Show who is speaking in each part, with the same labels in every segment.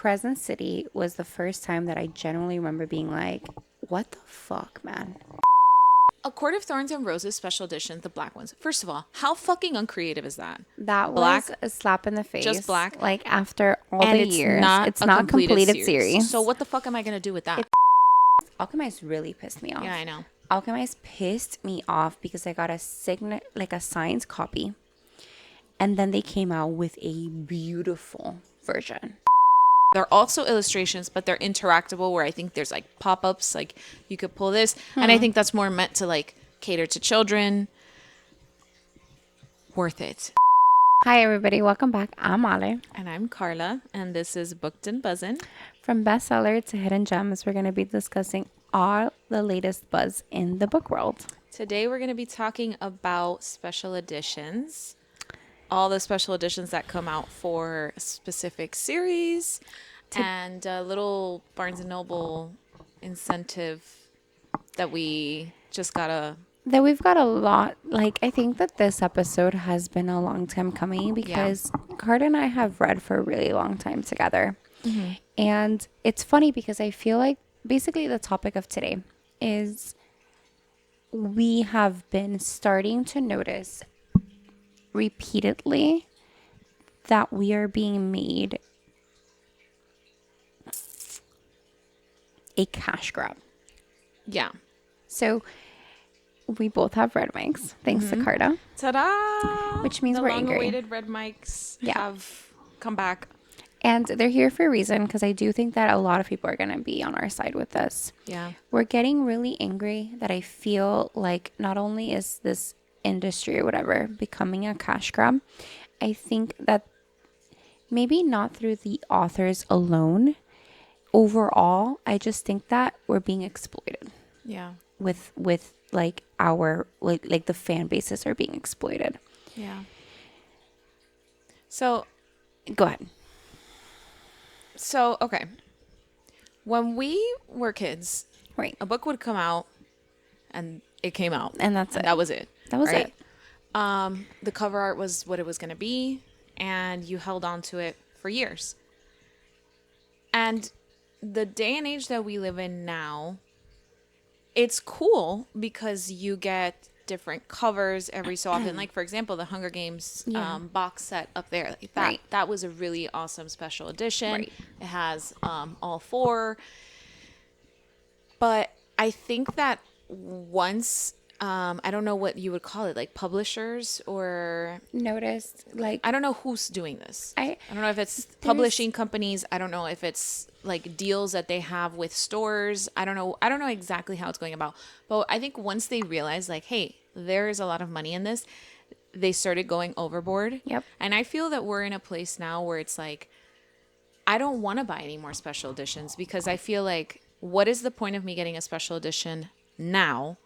Speaker 1: Crescent City was the first time that I genuinely remember being like, what the fuck, man?
Speaker 2: A Court of Thorns and Roses special edition, the black ones. First of all, how fucking uncreative is that?
Speaker 1: That
Speaker 2: Black,
Speaker 1: was a slap in the face.
Speaker 2: just black.
Speaker 1: Like, after all
Speaker 2: And
Speaker 1: the
Speaker 2: it's
Speaker 1: years.
Speaker 2: not
Speaker 1: It's
Speaker 2: a
Speaker 1: not completed series.
Speaker 2: So what the fuck am I going to do with that?
Speaker 1: Alchemist really pissed me off.
Speaker 2: Yeah, I know.
Speaker 1: Alchemist pissed me off because I got a signed copy. And then they came out with a beautiful version.
Speaker 2: They're also illustrations, but they're interactable where I think there's like pop-ups, like you could pull this. And I think that's more meant to like cater to children. Worth it.
Speaker 1: Hi, everybody. Welcome back. I'm Ale.
Speaker 2: And I'm Carla, and this is Booked and Buzzin'.
Speaker 1: From bestseller to hidden gems, we're going to be discussing all the latest buzz in the book world.
Speaker 2: Today we're going to be talking about special editions. All the special editions that come out for a specific series and a little Barnes & Noble incentive that we just gotta...
Speaker 1: That we've got a lot. Like, I think that this episode has been a long time coming because Carter and I have read for a really long time together. Mm-hmm. And it's funny because I feel like basically the topic of today is we have been starting to notice repeatedly that we are being made a cash grab.
Speaker 2: Yeah.
Speaker 1: So we both have red mics, thanks to Carta.
Speaker 2: Ta-da!
Speaker 1: Which means
Speaker 2: the
Speaker 1: we're angry.
Speaker 2: long-awaited red mics have come back.
Speaker 1: And they're here for a reason because I do think that a lot of people are going to be on our side with this.
Speaker 2: Yeah.
Speaker 1: We're getting really angry that I feel like not only is this industry or whatever becoming a cash grab, I think that maybe not through the authors alone. Overall, I just think that we're being exploited.
Speaker 2: Yeah.
Speaker 1: With like our like the fan bases are being exploited.
Speaker 2: Yeah. So
Speaker 1: go ahead.
Speaker 2: So, okay. When we were kids,
Speaker 1: right,
Speaker 2: a book would come out and it came out.
Speaker 1: And that's it.
Speaker 2: That was it.
Speaker 1: That was it.
Speaker 2: The cover art was what it was going to be, and you held on to it for years. And the day and age that we live in now, it's cool because you get different covers every so often. Like, for example, the Hunger Games box set up there. Like that was a really awesome special edition.
Speaker 1: Right.
Speaker 2: It has all four. But I think that once, I don't know what you would call it, like publishers or...
Speaker 1: Noticed, like...
Speaker 2: I don't know who's doing this. I don't know if it's publishing companies. I don't know if it's like deals that they have with stores. I don't know exactly how it's going about. But I think once they realize like, hey, there is a lot of money in this, they started going overboard.
Speaker 1: Yep.
Speaker 2: And I feel that we're in a place now where it's like, I don't want to buy any more special editions because I feel like, what is the point of me getting a special edition now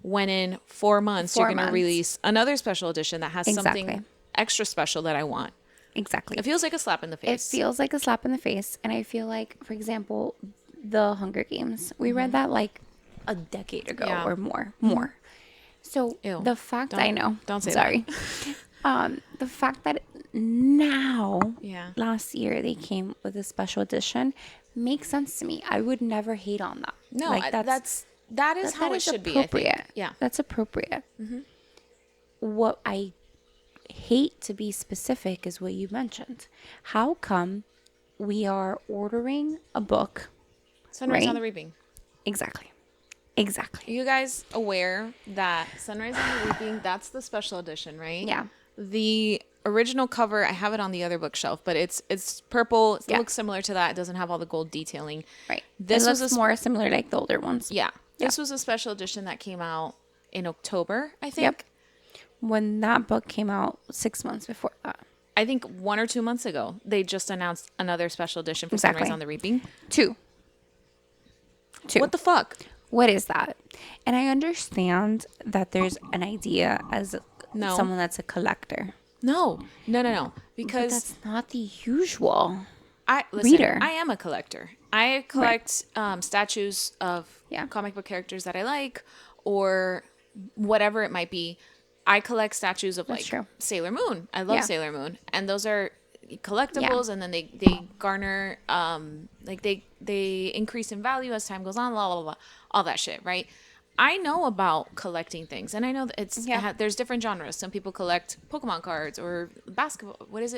Speaker 2: when in 4 months you're going to release another special edition that has something extra special that I want?
Speaker 1: Exactly.
Speaker 2: It feels like a slap in the face.
Speaker 1: It feels like a slap in the face. And I feel like, for example, the Hunger Games, we read that like a decade ago or more. So the fact I know,
Speaker 2: don't say
Speaker 1: sorry. The fact that now, last year they came with a special edition makes sense to me. I would never hate on that.
Speaker 2: No,
Speaker 1: like
Speaker 2: that is how it should be. I think. Yeah,
Speaker 1: that's appropriate. Mm-hmm. What I hate to be specific is what you mentioned. How come we are ordering a book?
Speaker 2: Sunrise on the Reaping.
Speaker 1: Exactly.
Speaker 2: Are you guys aware that Sunrise on the Reaping, that's the special edition, right?
Speaker 1: Yeah.
Speaker 2: The original cover, I have it on the other bookshelf, but it's purple. It looks similar to that. It doesn't have all the gold detailing.
Speaker 1: Right. This was more similar like the older ones.
Speaker 2: Yeah. This was a special edition that came out in October, I think.
Speaker 1: Yep. When that book came out 6 months before that.
Speaker 2: I think 1 or 2 months ago, they just announced another special edition for Sunrise on the Reaping.
Speaker 1: Two.
Speaker 2: What the fuck?
Speaker 1: What is that? And I understand that there's an idea as someone that's a collector.
Speaker 2: No. Because
Speaker 1: but that's not the usual
Speaker 2: reader. I am a collector. I collect statues of comic book characters that I like or whatever it might be. I collect statues of Sailor Moon. I love Sailor Moon. And those are collectibles, and then they garner like they increase in value as time goes on, blah blah blah, all that shit, right? I know about collecting things, and I know that there's different genres. Some people collect Pokemon cards or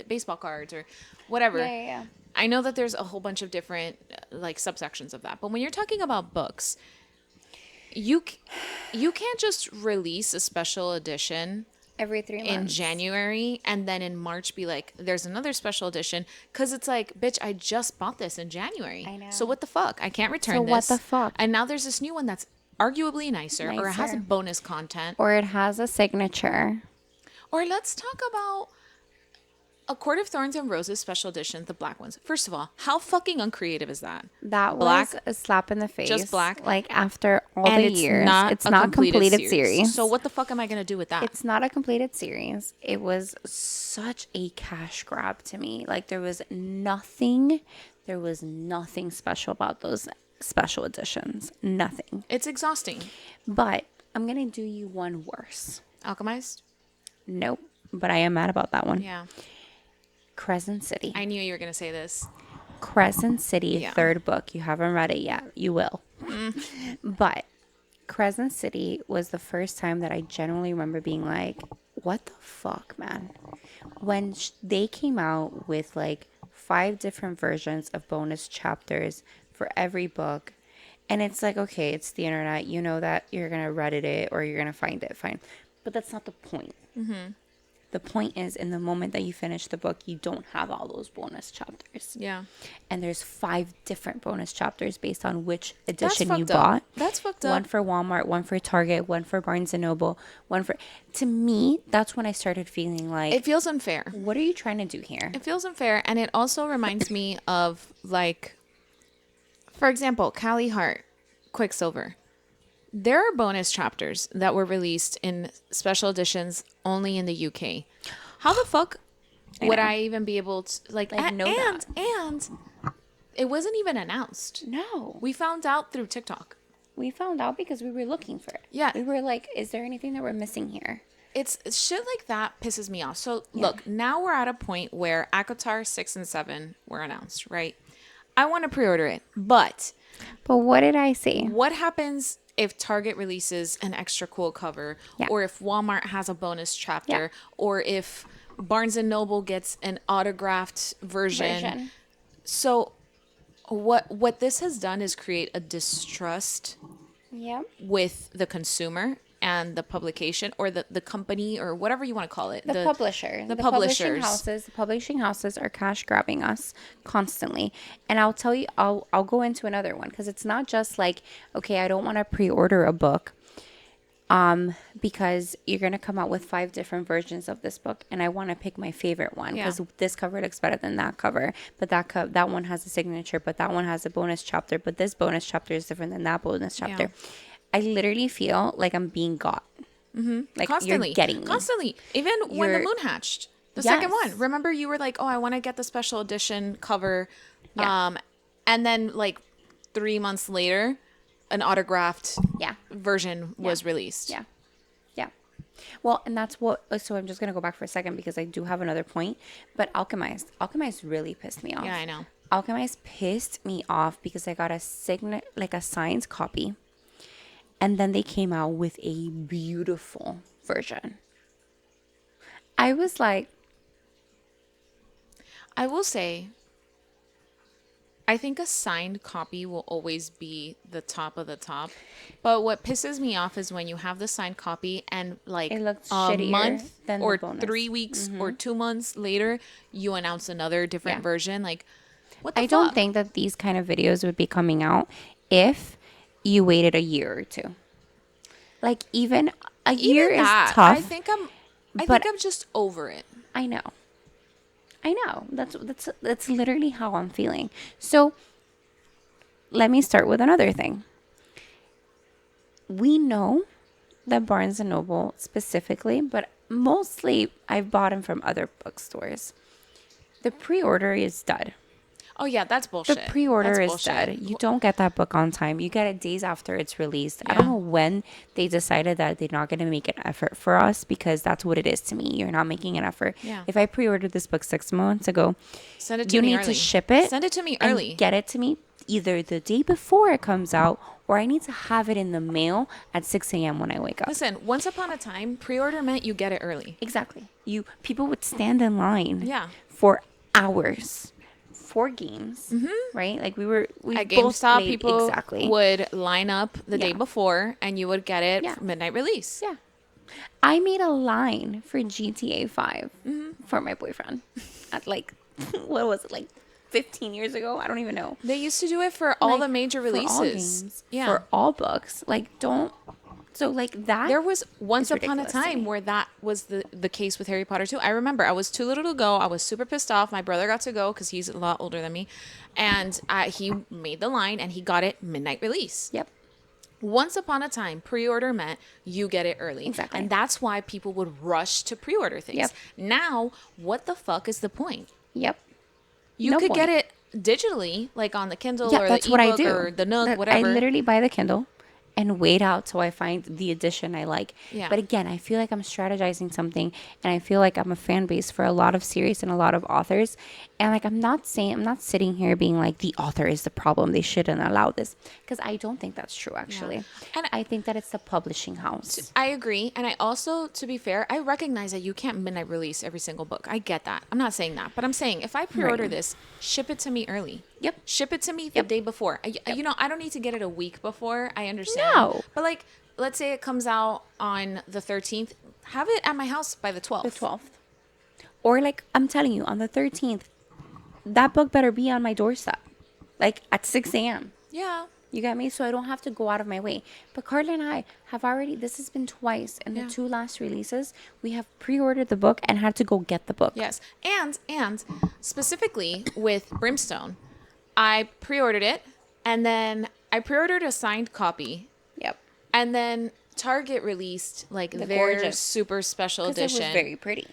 Speaker 2: baseball cards or whatever.
Speaker 1: Yeah.
Speaker 2: I know that there's a whole bunch of different like subsections of that. But when you're talking about books, you can't just release a special edition
Speaker 1: every 3 months
Speaker 2: in January and then in March be like, there's another special edition, because it's like, bitch, I just bought this in January.
Speaker 1: I know.
Speaker 2: So what the fuck? I can't return
Speaker 1: So
Speaker 2: this.
Speaker 1: what the fuck?
Speaker 2: And now there's this new one that's arguably nicer. Or it has a bonus content.
Speaker 1: Or it has a signature.
Speaker 2: Or let's talk about A Court of Thorns and Roses special edition, the black ones. First of all, how fucking uncreative is that?
Speaker 1: That
Speaker 2: black,
Speaker 1: was a slap in the face.
Speaker 2: Just black.
Speaker 1: Like after all
Speaker 2: and
Speaker 1: the years. It's not a completed series.
Speaker 2: So what the fuck am I going to do with that?
Speaker 1: It's not a completed series. It was such a cash grab to me. Like there was nothing special about those special editions. Nothing.
Speaker 2: It's exhausting.
Speaker 1: But I'm going to do you one worse.
Speaker 2: Alchemized?
Speaker 1: Nope. But I am mad about that one.
Speaker 2: Yeah.
Speaker 1: Crescent City.
Speaker 2: I knew you were going to say this.
Speaker 1: Crescent City, third book. You haven't read it yet. You will. But Crescent City was the first time that I genuinely remember being like, what the fuck, man? When they came out with like 5 different versions of bonus chapters for every book. And it's like, okay, it's the internet. You know that you're going to Reddit it or you're going to find it. Fine. But that's not the point. Mm-hmm. The point is, in the moment that you finish the book, you don't have all those bonus chapters.
Speaker 2: Yeah.
Speaker 1: And there's 5 different bonus chapters based on which edition you bought.
Speaker 2: That's fucked up.
Speaker 1: One for Walmart, one for Target, one for Barnes & Noble, one for... To me, that's when I started feeling like...
Speaker 2: It feels unfair.
Speaker 1: What are you trying to do here?
Speaker 2: It feels unfair. And it also reminds me of, like... For example, Callie Hart, Quicksilver. There are bonus chapters that were released in special editions only in the UK. How the fuck would I even be able to know that? And it wasn't even announced.
Speaker 1: No.
Speaker 2: We found out through TikTok.
Speaker 1: We found out because we were looking for it.
Speaker 2: Yeah.
Speaker 1: We were like, is there anything that we're missing here?
Speaker 2: It's shit like that pisses me off. So look, now we're at a point where ACOTAR 6 and 7 were announced, right? I want to pre-order it, but
Speaker 1: what did I say?
Speaker 2: What happens if Target releases an extra cool cover, or if Walmart has a bonus chapter, or if Barnes & Noble gets an autographed version. So what this has done is create a distrust with the consumer and the publication or the company or whatever you want to call it.
Speaker 1: The publisher.
Speaker 2: The publishers.
Speaker 1: The publishing houses are cash grabbing us constantly. And I'll tell you, I'll go into another one because it's not just like, okay, I don't want to pre-order a book because you're going to come out with 5 different versions of this book and I want to pick my favorite one because this cover looks better than that cover, but that one has a signature, but that one has a bonus chapter, but this bonus chapter is different than that bonus chapter. I literally feel like I'm being got. Mm-hmm. Like constantly. You're getting me.
Speaker 2: Constantly. Even when the moon hatched. The second one. Remember you were like, oh, I want to get the special edition cover. Yeah. And then like 3 months later, an autographed version was released.
Speaker 1: Yeah. Yeah. Well, and that's what, so I'm just going to go back for a second because I do have another point. But Alchemized really pissed me off.
Speaker 2: Yeah, I know.
Speaker 1: Alchemized pissed me off because I got a signed copy. And then they came out with a beautiful version. I was like...
Speaker 2: I will say, I think a signed copy will always be the top of the top. But what pisses me off is when you have the signed copy and like
Speaker 1: it looks
Speaker 2: a month
Speaker 1: than
Speaker 2: or
Speaker 1: the bonus.
Speaker 2: 3 weeks or 2 months later, you announce another different version. Like, what the fuck?
Speaker 1: I don't think that these kind of videos would be coming out if... you waited a year or 2. Like even a year is tough.
Speaker 2: I think I'm just over it.
Speaker 1: I know. That's literally how I'm feeling. So let me start with another thing. We know that Barnes & Noble specifically, but mostly I've bought them from other bookstores. The pre-order is done.
Speaker 2: Oh yeah, that's
Speaker 1: The
Speaker 2: bullshit.
Speaker 1: pre-order
Speaker 2: That's
Speaker 1: is
Speaker 2: bullshit.
Speaker 1: dead. You don't get that book on time. You get it days after it's released. I don't
Speaker 2: Yeah.
Speaker 1: know when they decided that they're not going to make an effort for us, because that's what it is to me. You're not making an effort.
Speaker 2: Yeah.
Speaker 1: If I pre-ordered this book 6 months ago,
Speaker 2: Send it to
Speaker 1: you
Speaker 2: me
Speaker 1: need
Speaker 2: early.
Speaker 1: to ship it.
Speaker 2: Send it to me
Speaker 1: and
Speaker 2: early.
Speaker 1: get it to me either the day before it comes out, or I need to have it in the mail at 6 a.m. when I wake up.
Speaker 2: Listen, once upon a time, pre-order meant you get it early.
Speaker 1: Exactly. People would stand in line
Speaker 2: Yeah.
Speaker 1: for hours for games, right? Like we
Speaker 2: At
Speaker 1: both
Speaker 2: GameStop,
Speaker 1: played
Speaker 2: people
Speaker 1: exactly.
Speaker 2: would line up the day
Speaker 1: Yeah.
Speaker 2: before, and you would get it
Speaker 1: Yeah.
Speaker 2: midnight release.
Speaker 1: Yeah. I made a line for GTA 5 for my boyfriend at like, what was it, like 15 years ago? I don't even know.
Speaker 2: They used to do it for all
Speaker 1: Like,
Speaker 2: the major
Speaker 1: for all
Speaker 2: releases.
Speaker 1: games,
Speaker 2: Yeah.
Speaker 1: for all books. Like, don't. So, like, that.
Speaker 2: There was once
Speaker 1: is
Speaker 2: upon a
Speaker 1: ridiculous to me.
Speaker 2: time where that was the case with Harry Potter too. I remember I was too little to go. I was super pissed off. My brother got to go because he's a lot older than me, and he made the line and he got it midnight release.
Speaker 1: Yep.
Speaker 2: Once upon a time, pre-order meant you get it early.
Speaker 1: Exactly.
Speaker 2: And that's why people would rush to pre-order things.
Speaker 1: Yep.
Speaker 2: Now, what the fuck is the point?
Speaker 1: Yep.
Speaker 2: You
Speaker 1: No
Speaker 2: could
Speaker 1: point.
Speaker 2: get it digitally, like on the Kindle
Speaker 1: Yeah,
Speaker 2: or
Speaker 1: that's
Speaker 2: the
Speaker 1: what I
Speaker 2: ebook
Speaker 1: do.
Speaker 2: or the Nook,
Speaker 1: I
Speaker 2: whatever.
Speaker 1: literally buy the Kindle and wait out till I find the edition I like.
Speaker 2: Yeah.
Speaker 1: But again, I feel like I'm strategizing something, and I feel like I'm a fan base for a lot of series and a lot of authors. And like, I'm not sitting here being like the author is the problem, they shouldn't allow this, because I don't think that's true actually.
Speaker 2: And
Speaker 1: I think that it's the publishing house.
Speaker 2: I agree. And I also, to be fair, I recognize that you can't midnight release every single book. I get that. I'm not saying that. But I'm saying if I pre-order
Speaker 1: Right.
Speaker 2: this, ship it to me early.
Speaker 1: Yep.
Speaker 2: Ship it to me the day before. You know, I don't need to get it a week before. I understand.
Speaker 1: No.
Speaker 2: But like, let's say it comes out on the 13th. Have it at my house by the 12th.
Speaker 1: The 12th. Or like, I'm telling you, on the 13th, that book better be on my doorstep, like at 6 a.m.
Speaker 2: Yeah.
Speaker 1: You get me? So I don't have to go out of my way. But Carla and I have already, this has been twice. In
Speaker 2: Yeah.
Speaker 1: the 2 last releases, we have pre-ordered the book and had to go get the book.
Speaker 2: Yes. And specifically with Brimstone, I pre-ordered it, and then I pre-ordered a signed copy,
Speaker 1: Yep.
Speaker 2: and then Target released like
Speaker 1: The
Speaker 2: their
Speaker 1: gorgeous.
Speaker 2: super special
Speaker 1: Because it
Speaker 2: edition.
Speaker 1: was very pretty.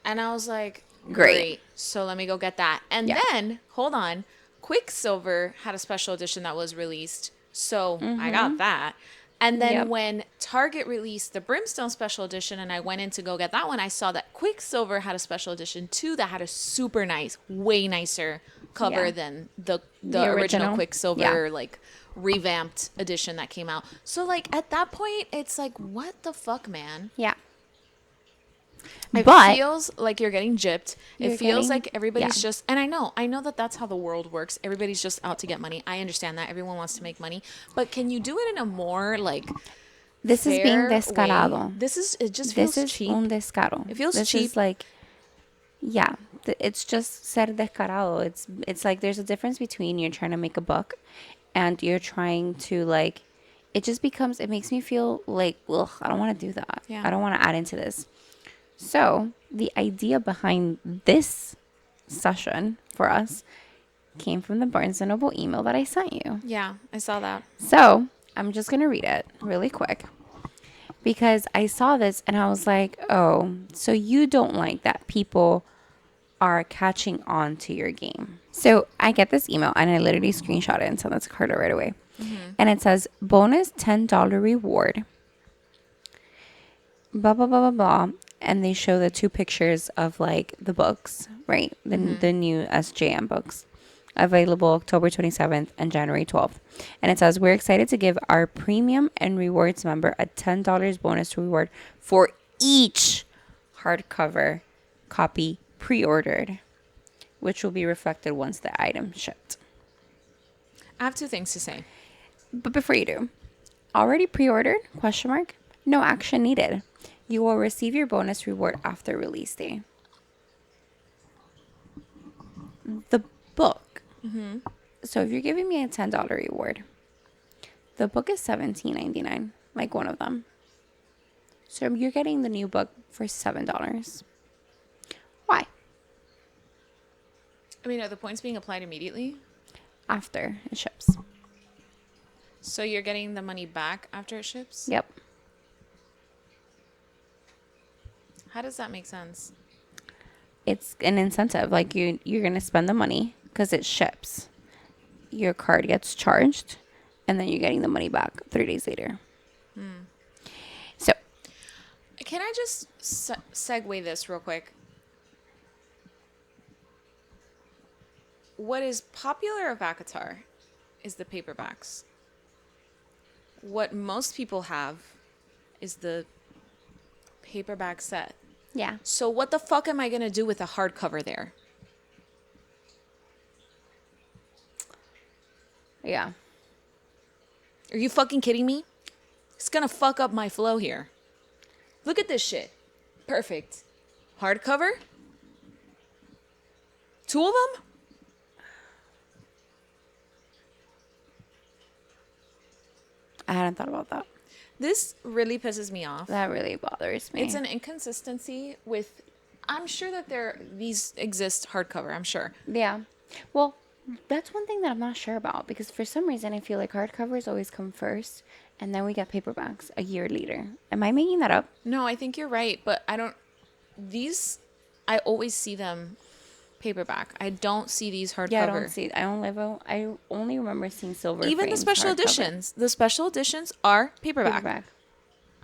Speaker 2: And I was like,
Speaker 1: Great.
Speaker 2: great. So let me go get that. And
Speaker 1: Yeah.
Speaker 2: then, hold on, Quicksilver had a special edition that was released. So I got that. And then
Speaker 1: Yep.
Speaker 2: when Target released the Brimstone special edition and I went in to go get that one, I saw that Quicksilver had a special edition too that had a super nice, way nicer cover
Speaker 1: Yeah.
Speaker 2: than the
Speaker 1: The
Speaker 2: original
Speaker 1: original?
Speaker 2: Quicksilver,
Speaker 1: Yeah.
Speaker 2: like revamped edition that came out. So like at that point, it's like, what the fuck, man?
Speaker 1: Yeah.
Speaker 2: It
Speaker 1: But
Speaker 2: feels like you're getting gypped. It
Speaker 1: You're
Speaker 2: feels
Speaker 1: getting-
Speaker 2: like everybody's
Speaker 1: yeah.
Speaker 2: just, and I know that that's how the world works. Everybody's just out to get money. I understand that everyone wants to make money, but can you do it in a more like
Speaker 1: this is being
Speaker 2: fair
Speaker 1: descarado.
Speaker 2: way? It just feels
Speaker 1: This is
Speaker 2: cheap.
Speaker 1: un descaro.
Speaker 2: It feels
Speaker 1: this
Speaker 2: cheap.
Speaker 1: Is like, yeah, it's just ser descarado. It's like there's a difference between you're trying to make a buck and you're trying to like, it makes me feel like, ugh, I don't want to do that.
Speaker 2: Yeah.
Speaker 1: I don't want to add into this. So the idea behind this session for us came from the Barnes & Noble email that I sent you.
Speaker 2: Yeah, I saw that.
Speaker 1: So I'm just going to read it really quick because I saw this and I was like, oh, so you don't like that people are catching on to your game. So I get this email and I literally screenshot it and sent it to Carla right away. And it says, bonus $10 reward. Blah, blah, blah, blah, blah. And they show the 2 pictures of like the books, right? The new SJM books available October 27th and January 12th. And it says, we're excited to give our premium and rewards member a $10 bonus reward for each hardcover copy pre-ordered, which will be reflected once the item shipped.
Speaker 2: I have 2 things to say.
Speaker 1: But before you do, already pre-ordered? Question mark. No action needed. You will receive your bonus reward after release day. The book. So if you're giving me a $10 reward, the book is $17.99, like one of them. So you're getting the new book for $7. Why?
Speaker 2: I mean, are the points being applied immediately?
Speaker 1: After it ships.
Speaker 2: So you're getting the money back after it ships?
Speaker 1: Yep.
Speaker 2: How does that make sense?
Speaker 1: It's an incentive. Like you're going to spend the money because it ships. Your card gets charged, and then you're getting the money back 3 days later. So,
Speaker 2: can I just segue this real quick? What is popular of Avatar is the paperbacks. What most people have is the paperback set.
Speaker 1: yeah.
Speaker 2: So what the fuck am I going to do with a hardcover there?
Speaker 1: Yeah.
Speaker 2: Are you fucking kidding me? It's going to fuck up my flow here. Look at this shit. Perfect. Hardcover? 2 of them?
Speaker 1: I hadn't thought about that.
Speaker 2: This really pisses me off.
Speaker 1: That really bothers me.
Speaker 2: It's an inconsistency with... I'm sure that these exist hardcover, I'm sure.
Speaker 1: Yeah. Well, that's one thing that I'm not sure about, because for some reason I feel like hardcovers always come first, and then we get paperbacks a year later. Am I making that up?
Speaker 2: No, I think you're right, but I don't... These, I always see them paperback. I don't see these hardcover.
Speaker 1: Yeah, I don't see. I only remember seeing silver.
Speaker 2: Even the special editions. The special editions are paperback.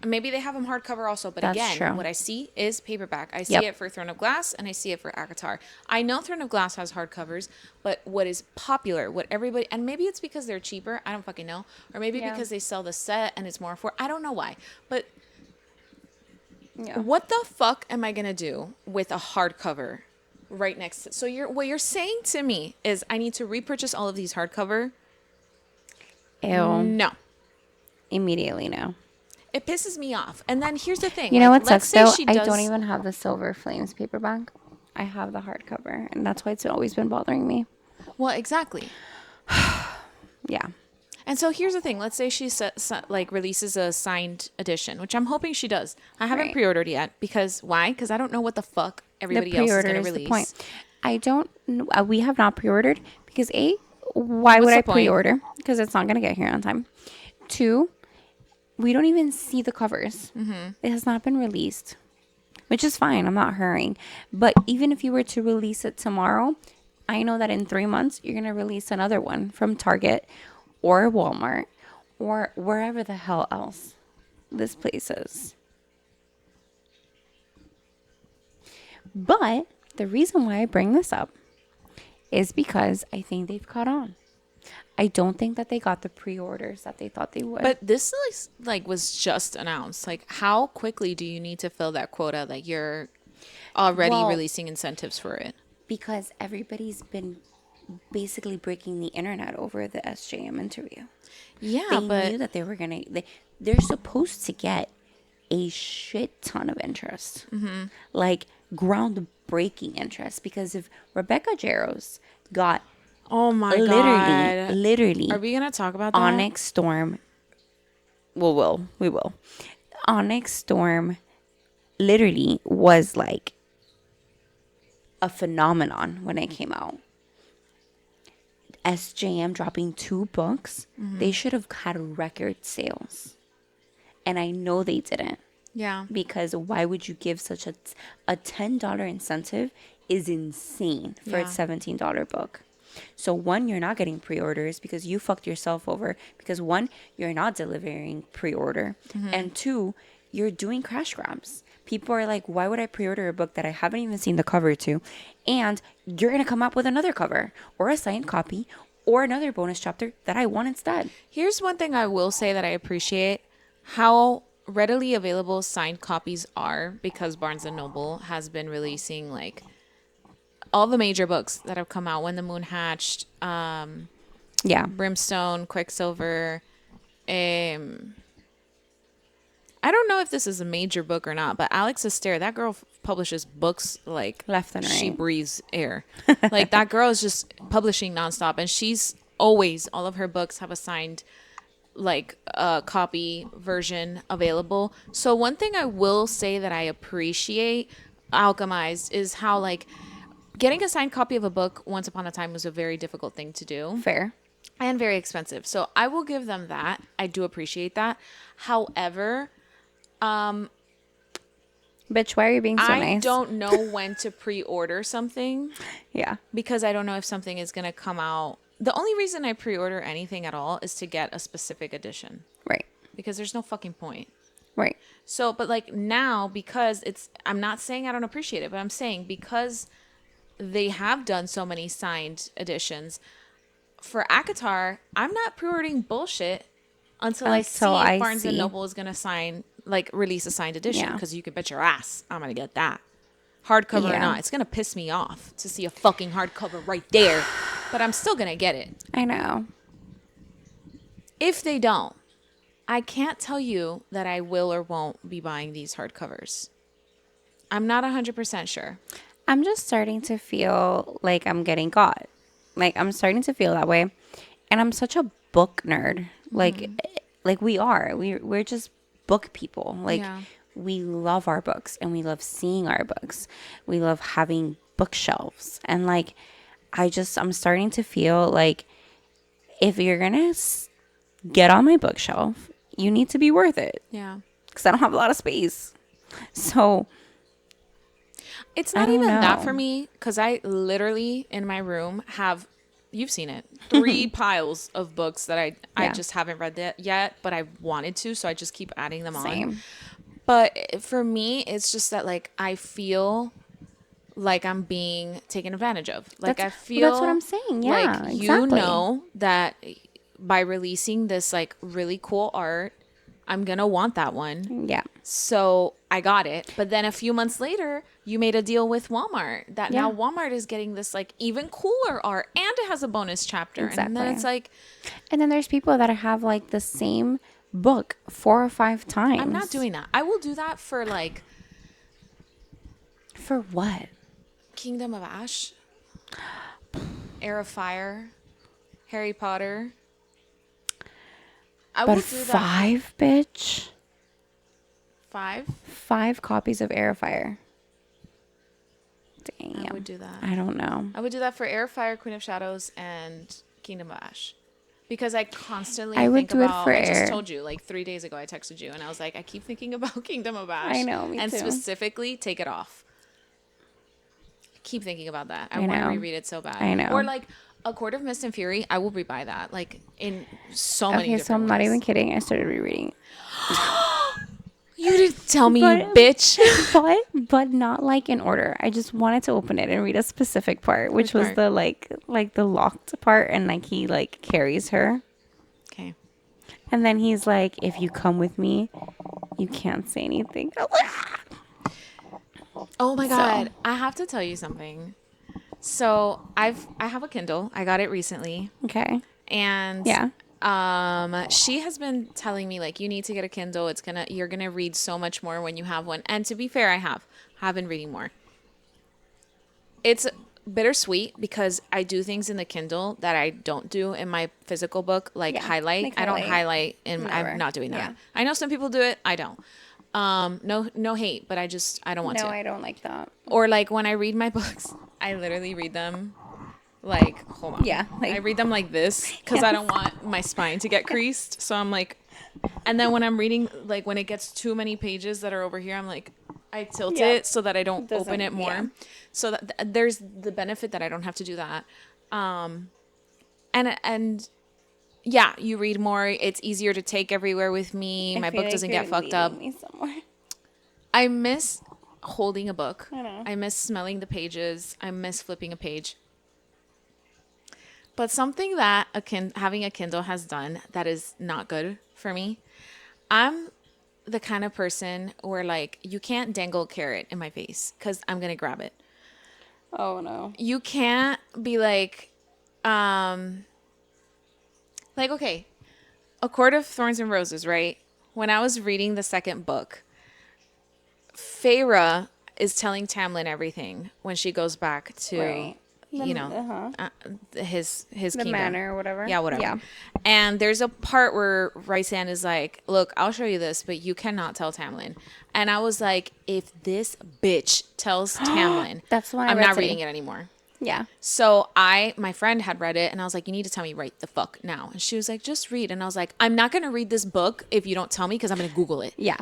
Speaker 2: Maybe they have them hardcover also, but
Speaker 1: That's
Speaker 2: again,
Speaker 1: true.
Speaker 2: what I see is paperback. I see
Speaker 1: Yep.
Speaker 2: it for Throne of Glass, and I see it for Avatar. I know Throne of Glass has hardcovers, but what is popular, what everybody, and maybe it's because they're cheaper. I don't fucking know, or maybe because they sell the set and it's more for. I don't know why, but what the fuck am I gonna do with a hardcover right next to? So what you're saying to me is I need to repurchase all of these hardcover?
Speaker 1: Ew.
Speaker 2: No.
Speaker 1: Immediately no.
Speaker 2: It pisses me off. And then here's the thing.
Speaker 1: You know what
Speaker 2: let's
Speaker 1: sucks
Speaker 2: say
Speaker 1: though? I don't even have the Silver Flames paperback. I have the hardcover, and that's why it's always been bothering me.
Speaker 2: Well, exactly.
Speaker 1: Yeah.
Speaker 2: And so here's the thing. Let's say she releases a signed edition, which I'm hoping she does. I haven't pre-ordered yet because why? Because I don't know what the fuck everybody else is going to release. The point.
Speaker 1: I don't. We have not pre-ordered because why would I pre-order? Because it's not going to get here on time. 2, we don't even see the covers. It has not been released, which is fine. I'm not hurrying. But even if you were to release it tomorrow, I know that in 3 months, you're going to release another one from Target or Walmart or wherever the hell else this place is. But the reason why I bring this up is because I think they've caught on. I don't think that they got the pre-orders that they thought they would.
Speaker 2: But this was just announced. Like, how quickly do you need to fill that quota? Like, you're already releasing incentives for it.
Speaker 1: Because everybody's been basically breaking the internet over the SJM interview.
Speaker 2: Yeah,
Speaker 1: they knew that they were gonna. They're supposed to get a shit ton of interest, like groundbreaking interest. Because if Rebecca Jarros got,
Speaker 2: oh my god,
Speaker 1: literally,
Speaker 2: are we gonna talk about that?
Speaker 1: Onyx Storm? We will. Onyx Storm, literally was like a phenomenon when it came out. SJM dropping 2 books, they should have had record sales. And I know they didn't.
Speaker 2: Yeah.
Speaker 1: Because why would you give such a $10 incentive is insane for a $17 book. So 1, you're not getting pre-orders because you fucked yourself over. Because 1, you're not delivering pre-order. And 2, you're doing crash grabs. People are like, why would I pre-order a book that I haven't even seen the cover to? And you're going to come up with another cover or a signed copy or another bonus chapter that I want instead.
Speaker 2: Here's one thing I will say that I appreciate. How readily available signed copies are, because Barnes & Noble has been releasing like all the major books that have come out. When the Moon Hatched, Brimstone, Quicksilver, I don't know if this is a major book or not, but Alex Astaire, that girl publishes books like
Speaker 1: left and right.
Speaker 2: She breathes air. Like, that girl is just publishing nonstop, and she's always, all of her books have a signed copy version available. So one thing I will say that I appreciate Alchemized is how like getting a signed copy of a book once upon a time was a very difficult thing to do.
Speaker 1: Fair.
Speaker 2: And very expensive. So I will give them that. I do appreciate that. However,
Speaker 1: Bitch, why are you being so
Speaker 2: I
Speaker 1: nice?
Speaker 2: don't know when to pre-order something
Speaker 1: Yeah.
Speaker 2: because I don't know if something is going to come out. The only reason I pre-order anything at all is to get a specific edition
Speaker 1: Right.
Speaker 2: because there's no fucking point.
Speaker 1: Right.
Speaker 2: So, but like now, because I'm not saying I don't appreciate it, but I'm saying because they have done so many signed editions for ACOTAR, I'm not pre-ordering bullshit until I see if Barnes and Noble is going to release a signed edition.
Speaker 1: Yeah.
Speaker 2: Because you can bet your ass I'm going to get that. Hardcover or
Speaker 1: Yeah.
Speaker 2: not, it's going to piss me off to see a fucking hardcover right there. But I'm still going to get it.
Speaker 1: I know.
Speaker 2: If they don't, I can't tell you that I will or won't be buying these hardcovers. I'm not 100% sure.
Speaker 1: I'm just starting to feel like I'm getting got. Like, I'm starting to feel that way. And I'm such a book nerd. Like we are. We're just book people. Like,
Speaker 2: Yeah.
Speaker 1: we love our books and we love seeing our books. We love having bookshelves. And, like, I'm starting to feel like if you're going to get on my bookshelf, you need to be worth it.
Speaker 2: Yeah.
Speaker 1: Because I don't have a lot of space. So
Speaker 2: it's not even that for me because I literally in my room have, you've seen it, 3 piles of books that I just haven't read that yet, but I wanted to, so I just keep adding them on. But for me, it's just that like I feel like I'm being taken advantage of. Like I feel
Speaker 1: that's what I'm saying. Yeah,
Speaker 2: like
Speaker 1: exactly.
Speaker 2: you know that by releasing this like really cool art, I'm gonna want that one.
Speaker 1: Yeah.
Speaker 2: So I got it. But then a few months later, you made a deal with Walmart that now Walmart is getting this like even cooler art and it has a bonus chapter.
Speaker 1: Exactly.
Speaker 2: And then it's like,
Speaker 1: and then there's people that have like the same book 4 or 5 times.
Speaker 2: I'm not doing that. I will do that for like.
Speaker 1: For what?
Speaker 2: Kingdom of Ash, Heir of Fire, Harry Potter. I
Speaker 1: But
Speaker 2: would do that.
Speaker 1: 5, bitch.
Speaker 2: 5?
Speaker 1: 5 copies of Heir of Fire. Damn.
Speaker 2: I would do that.
Speaker 1: I don't know.
Speaker 2: I would do that for Heir of Fire, Queen of Shadows, and Kingdom of Ash. Because I constantly
Speaker 1: I would
Speaker 2: think
Speaker 1: do
Speaker 2: about,
Speaker 1: it for
Speaker 2: I just
Speaker 1: Heir.
Speaker 2: told you, like 3 days ago I texted you and I was like, I keep thinking about Kingdom of Ash.
Speaker 1: I know, me
Speaker 2: and
Speaker 1: too.
Speaker 2: specifically, Take It Off. I keep thinking about that. I
Speaker 1: I
Speaker 2: want to
Speaker 1: know.
Speaker 2: reread it so bad.
Speaker 1: I know.
Speaker 2: Or like A Court of Mist and Fury, I will rebuy that. Like in so many different
Speaker 1: so I'm not
Speaker 2: ways.
Speaker 1: even kidding. I started rereading.
Speaker 2: You didn't tell me,
Speaker 1: But-
Speaker 2: you bitch.
Speaker 1: but not like in order. I just wanted to open it and read a specific part, which was
Speaker 2: part?
Speaker 1: the like the locked part, and like he like carries her.
Speaker 2: Okay.
Speaker 1: And then he's like, if you come with me, you can't say anything.
Speaker 2: Oh my God. I have to tell you something. So I have a Kindle. I got it recently.
Speaker 1: Okay.
Speaker 2: And
Speaker 1: Yeah.
Speaker 2: she has been telling me like, you need to get a Kindle. You're gonna read so much more when you have one. And to be fair, I have been reading more. It's bittersweet because I do things in the Kindle that I don't do in my physical book, like highlight.
Speaker 1: like
Speaker 2: I don't
Speaker 1: highlight.
Speaker 2: highlight, and
Speaker 1: Never.
Speaker 2: I'm not doing that.
Speaker 1: Yeah.
Speaker 2: I know some people do it. I don't. No hate, but I don't want
Speaker 1: No,
Speaker 2: to.
Speaker 1: I don't like that.
Speaker 2: Or like when I read my books, I literally read them like, hold on.
Speaker 1: Yeah, like-
Speaker 2: I read them like this because I don't want my spine to get creased. So I'm like, and then when I'm reading, like when it gets too many pages that are over here, I'm like, I tilt it so that I don't open it more.
Speaker 1: yeah.
Speaker 2: So that there's the benefit that I don't have to do that. And yeah, you read more. It's easier to take everywhere with me. My book doesn't get fucked up. I miss holding a book.
Speaker 1: I know.
Speaker 2: I miss smelling the pages. I miss flipping a page. But something that having a Kindle has done that is not good for me, I'm the kind of person where like you can't dangle a carrot in my face because I'm going to grab it.
Speaker 1: Oh no.
Speaker 2: You can't be like, okay, A Court of Thorns and Roses, right? When I was reading the second book, Feyre is telling Tamlin everything when she goes back to,
Speaker 1: Right.
Speaker 2: his
Speaker 1: The
Speaker 2: kingdom.
Speaker 1: manor or whatever.
Speaker 2: Yeah, whatever.
Speaker 1: Yeah.
Speaker 2: And there's a part where Rysand is like, look, I'll show you this, but you cannot tell Tamlin. And I was like, if this bitch tells Tamlin,
Speaker 1: That's why I
Speaker 2: I'm
Speaker 1: read
Speaker 2: not
Speaker 1: too.
Speaker 2: reading it anymore.
Speaker 1: Yeah.
Speaker 2: So my friend had read it and I was like, you need to tell me right the fuck now. And she was like, just read. And I was like, I'm not going to read this book if you don't tell me because I'm going to Google it.
Speaker 1: Yeah.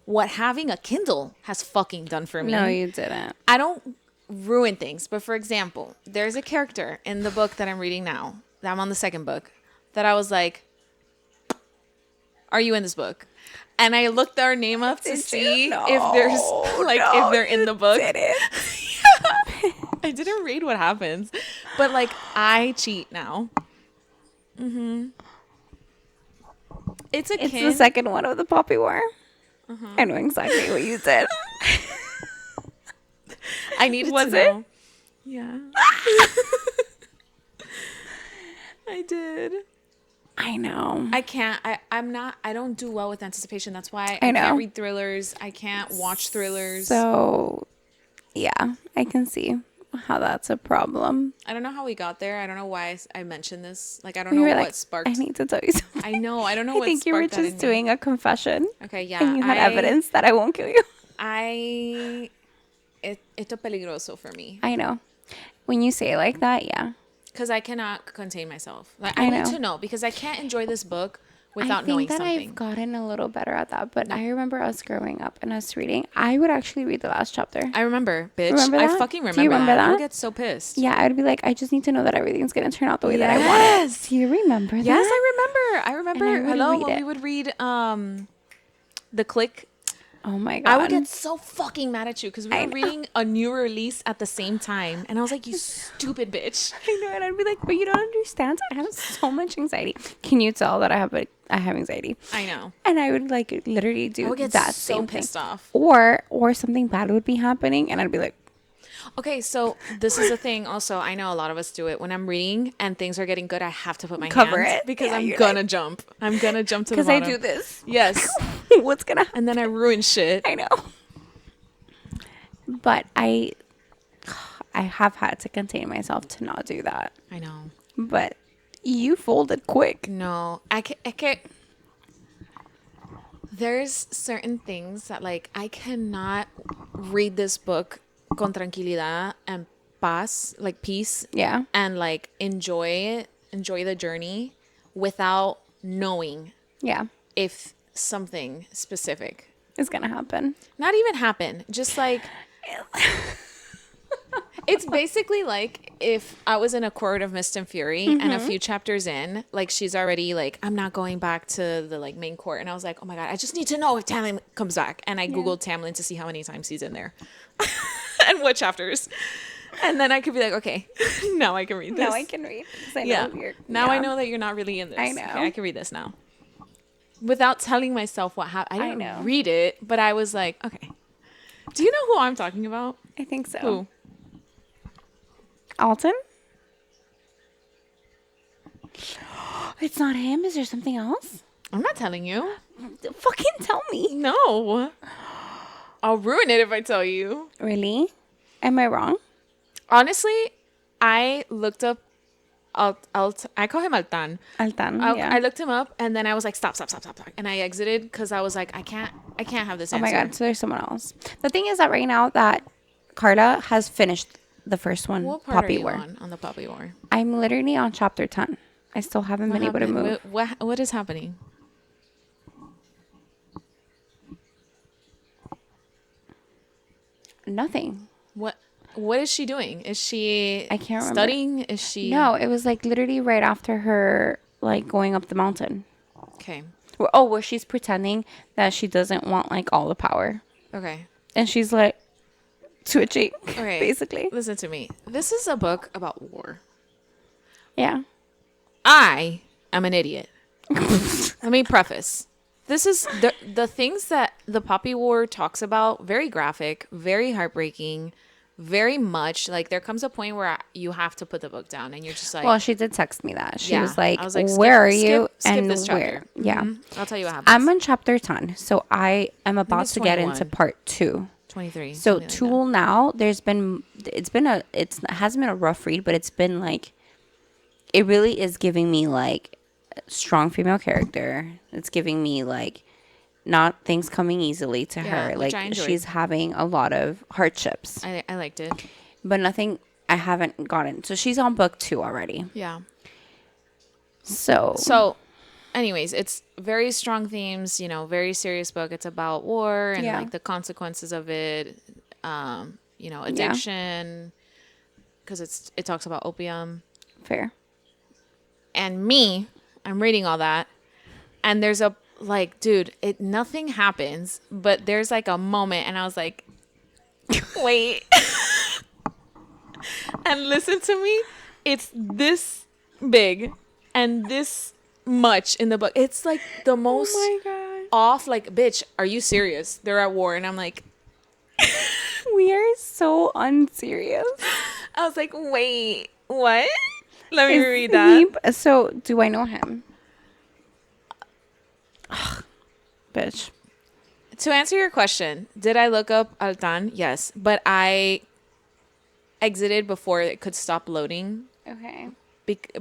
Speaker 2: what having a Kindle has fucking done for me.
Speaker 1: No, you didn't.
Speaker 2: I don't ruin things, but for example, there's a character in the book that I'm reading now, that I'm on the second book, that I was like, are you in this book? And I looked their name up to see if there's if they're in the book. I didn't read what happens, but like I cheat now. It's
Speaker 1: the second one of the Poppy War. I know exactly what you did.
Speaker 2: I needed to know. Yeah. I did.
Speaker 1: I know.
Speaker 2: I can't. I don't do well with anticipation. That's why I can't read thrillers. I can't watch thrillers.
Speaker 1: So, yeah, I can see how that's a problem.
Speaker 2: I don't know how we got there. I don't know why I mentioned this. Like, I don't know what sparked.
Speaker 1: I need to tell you something.
Speaker 2: I know. I don't know what
Speaker 1: I think you were just doing a confession.
Speaker 2: Okay, yeah.
Speaker 1: And you had evidence that I won't kill you.
Speaker 2: It's peligroso for me.
Speaker 1: I know. When you say it like that, yeah.
Speaker 2: Because I cannot contain myself. Like, I need to know, because I can't enjoy this book without knowing something.
Speaker 1: I think that I've gotten a little better at that, but I remember us growing up and us reading. I would actually read the last chapter.
Speaker 2: I remember, bitch.
Speaker 1: Remember that?
Speaker 2: I fucking remember,
Speaker 1: Do you remember that?
Speaker 2: I would get so pissed.
Speaker 1: Yeah, I would be like, I just need to know that everything's going to turn out the way that I want it. Do you remember that?
Speaker 2: Yes, I remember. Hello, when we would read The Click.
Speaker 1: Oh my God.
Speaker 2: I would get so fucking mad at you because we were reading a new release at the same time. And I was like, you stupid bitch.
Speaker 1: I know. And I'd be like, but you don't understand. I have so much anxiety. Can you tell that I have anxiety?
Speaker 2: I know.
Speaker 1: And I would like literally do
Speaker 2: I would get
Speaker 1: that
Speaker 2: so
Speaker 1: same
Speaker 2: pissed
Speaker 1: thing.
Speaker 2: off.
Speaker 1: Or something bad would be happening. And I'd be like,
Speaker 2: okay, so this is a thing also. I know a lot of us do it. When I'm reading and things are getting good, I have to put my
Speaker 1: cover
Speaker 2: hands
Speaker 1: it
Speaker 2: because I'm gonna jump. I'm gonna jump to the bottom.
Speaker 1: Because I do this.
Speaker 2: Yes.
Speaker 1: What's gonna happen?
Speaker 2: And then I ruin shit.
Speaker 1: I know. But I have had to contain myself to not do that.
Speaker 2: I know.
Speaker 1: But you folded quick.
Speaker 2: No, I can't. There's certain things that like I cannot read this book con tranquilidad and paz, like peace.
Speaker 1: Yeah.
Speaker 2: And like enjoy the journey without knowing.
Speaker 1: Yeah.
Speaker 2: If something specific
Speaker 1: is gonna happen.
Speaker 2: Not even happen. Just like it's basically like if I was in A Court of Mist and Fury and a few chapters in, like she's already like, I'm not going back to the like main court, and I was like, oh my God, I just need to know if Tamlin comes back, and I googled Tamlin to see how many times he's in there and what chapters, and then I could be like, okay, now I can read this.
Speaker 1: Now I can read. I know
Speaker 2: I know that you're not really in this.
Speaker 1: I know.
Speaker 2: Okay, I can read this now without telling myself what happened. I didn't read it, but I was like, okay. Do you know who I'm talking about?
Speaker 1: I think so.
Speaker 2: Who?
Speaker 1: Alton? It's not him. Is there something else?
Speaker 2: I'm not telling you.
Speaker 1: Fucking tell me.
Speaker 2: No. I'll ruin it if I tell you.
Speaker 1: Really? Am I wrong?
Speaker 2: Honestly, I looked up I call him Altan. I looked him up and then I was like, stop. And I exited because I was like, I can't have this answer.
Speaker 1: Oh my God, so there's someone else. The thing is that right now that Carla has finished the first one,
Speaker 2: what part
Speaker 1: Poppy
Speaker 2: are you
Speaker 1: War.
Speaker 2: on the Poppy War?
Speaker 1: I'm literally on chapter 10. I still haven't been able to move.
Speaker 2: What is happening?
Speaker 1: Nothing.
Speaker 2: What is she doing? Is she
Speaker 1: I can't remember.
Speaker 2: Studying? Is she
Speaker 1: No, it was like literally right after her like going up the mountain.
Speaker 2: Okay.
Speaker 1: Where she's pretending that she doesn't want like all the power.
Speaker 2: Okay.
Speaker 1: And she's like switching.
Speaker 2: Okay.
Speaker 1: Basically.
Speaker 2: Listen to me. This is a book about war.
Speaker 1: Yeah.
Speaker 2: I am an idiot. Let me preface. This is the things that the Poppy War talks about, very graphic, very heartbreaking, very much like there comes a point where you have to put the book down and you're just like,
Speaker 1: well, she did text me that. She was like,
Speaker 2: skip,
Speaker 1: where are you?
Speaker 2: Skip this chapter.
Speaker 1: Where? Yeah.
Speaker 2: Mm-hmm. I'll tell you what happens.
Speaker 1: I'm on chapter 10. So I am about to get into part 2.
Speaker 2: 23.
Speaker 1: So Tool like now, it hasn't been a rough read, but it's been like, it really is giving me like strong female character. It's giving me like not things coming easily to her. Like she's having a lot of hardships.
Speaker 2: I liked it.
Speaker 1: But nothing I haven't gotten. So she's on book 2 already.
Speaker 2: Yeah.
Speaker 1: So
Speaker 2: anyways, it's very strong themes, you know, very serious book. It's about war and
Speaker 1: Yeah.
Speaker 2: like the consequences of it, you know,
Speaker 1: Yeah.
Speaker 2: addiction, because it talks about opium.
Speaker 1: Fair.
Speaker 2: And me, I'm reading all that, and there's a like, dude, nothing happens, but there's like a moment, and I was like, wait, and listen to me, it's this big and this much in the book. It's like the most
Speaker 1: God.
Speaker 2: off. Like, bitch, are you serious? They're at war, and I'm like,
Speaker 1: We are so unserious.
Speaker 2: I was like, wait, what? Let me
Speaker 1: Is
Speaker 2: read that.
Speaker 1: So, do I know him? Ugh, bitch.
Speaker 2: To answer your question, did I look up Altan? Yes, but I exited before it could stop loading,
Speaker 1: Okay.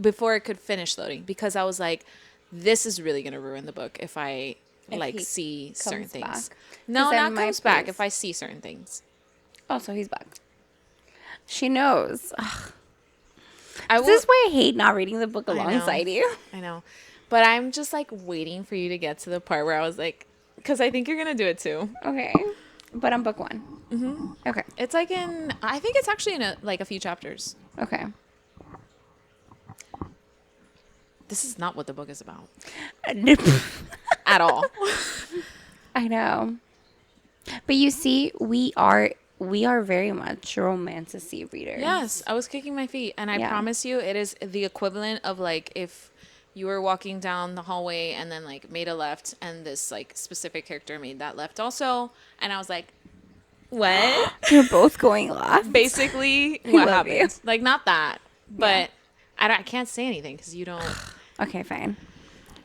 Speaker 2: before it could finish loading, because I was like, this is really going to ruin the book if I like see certain things.
Speaker 1: Back.
Speaker 2: No,
Speaker 1: then
Speaker 2: not comes back, if I see certain things.
Speaker 1: Oh, so he's back. She knows. Ugh.
Speaker 2: This
Speaker 1: is why I hate not reading the book alongside you.
Speaker 2: I know. But I'm just like waiting for you to get to the part where I was like, because I think you're going to do it too.
Speaker 1: Okay. But I'm book 1. Mm-hmm. Okay.
Speaker 2: It's like I think it's actually in a few chapters.
Speaker 1: Okay.
Speaker 2: This is not what the book is about.
Speaker 1: At
Speaker 2: all.
Speaker 1: I know. But you see, we are very much romantasy readers.
Speaker 2: Yes, I was kicking my feet, and I promise you, it is the equivalent of like if you were walking down the hallway and then like made a left, and this like specific character made that left also, and I was like, what?
Speaker 1: You're both going left.
Speaker 2: Basically, what happened? Like, not that, but I can't say anything because you don't.
Speaker 1: Okay, fine.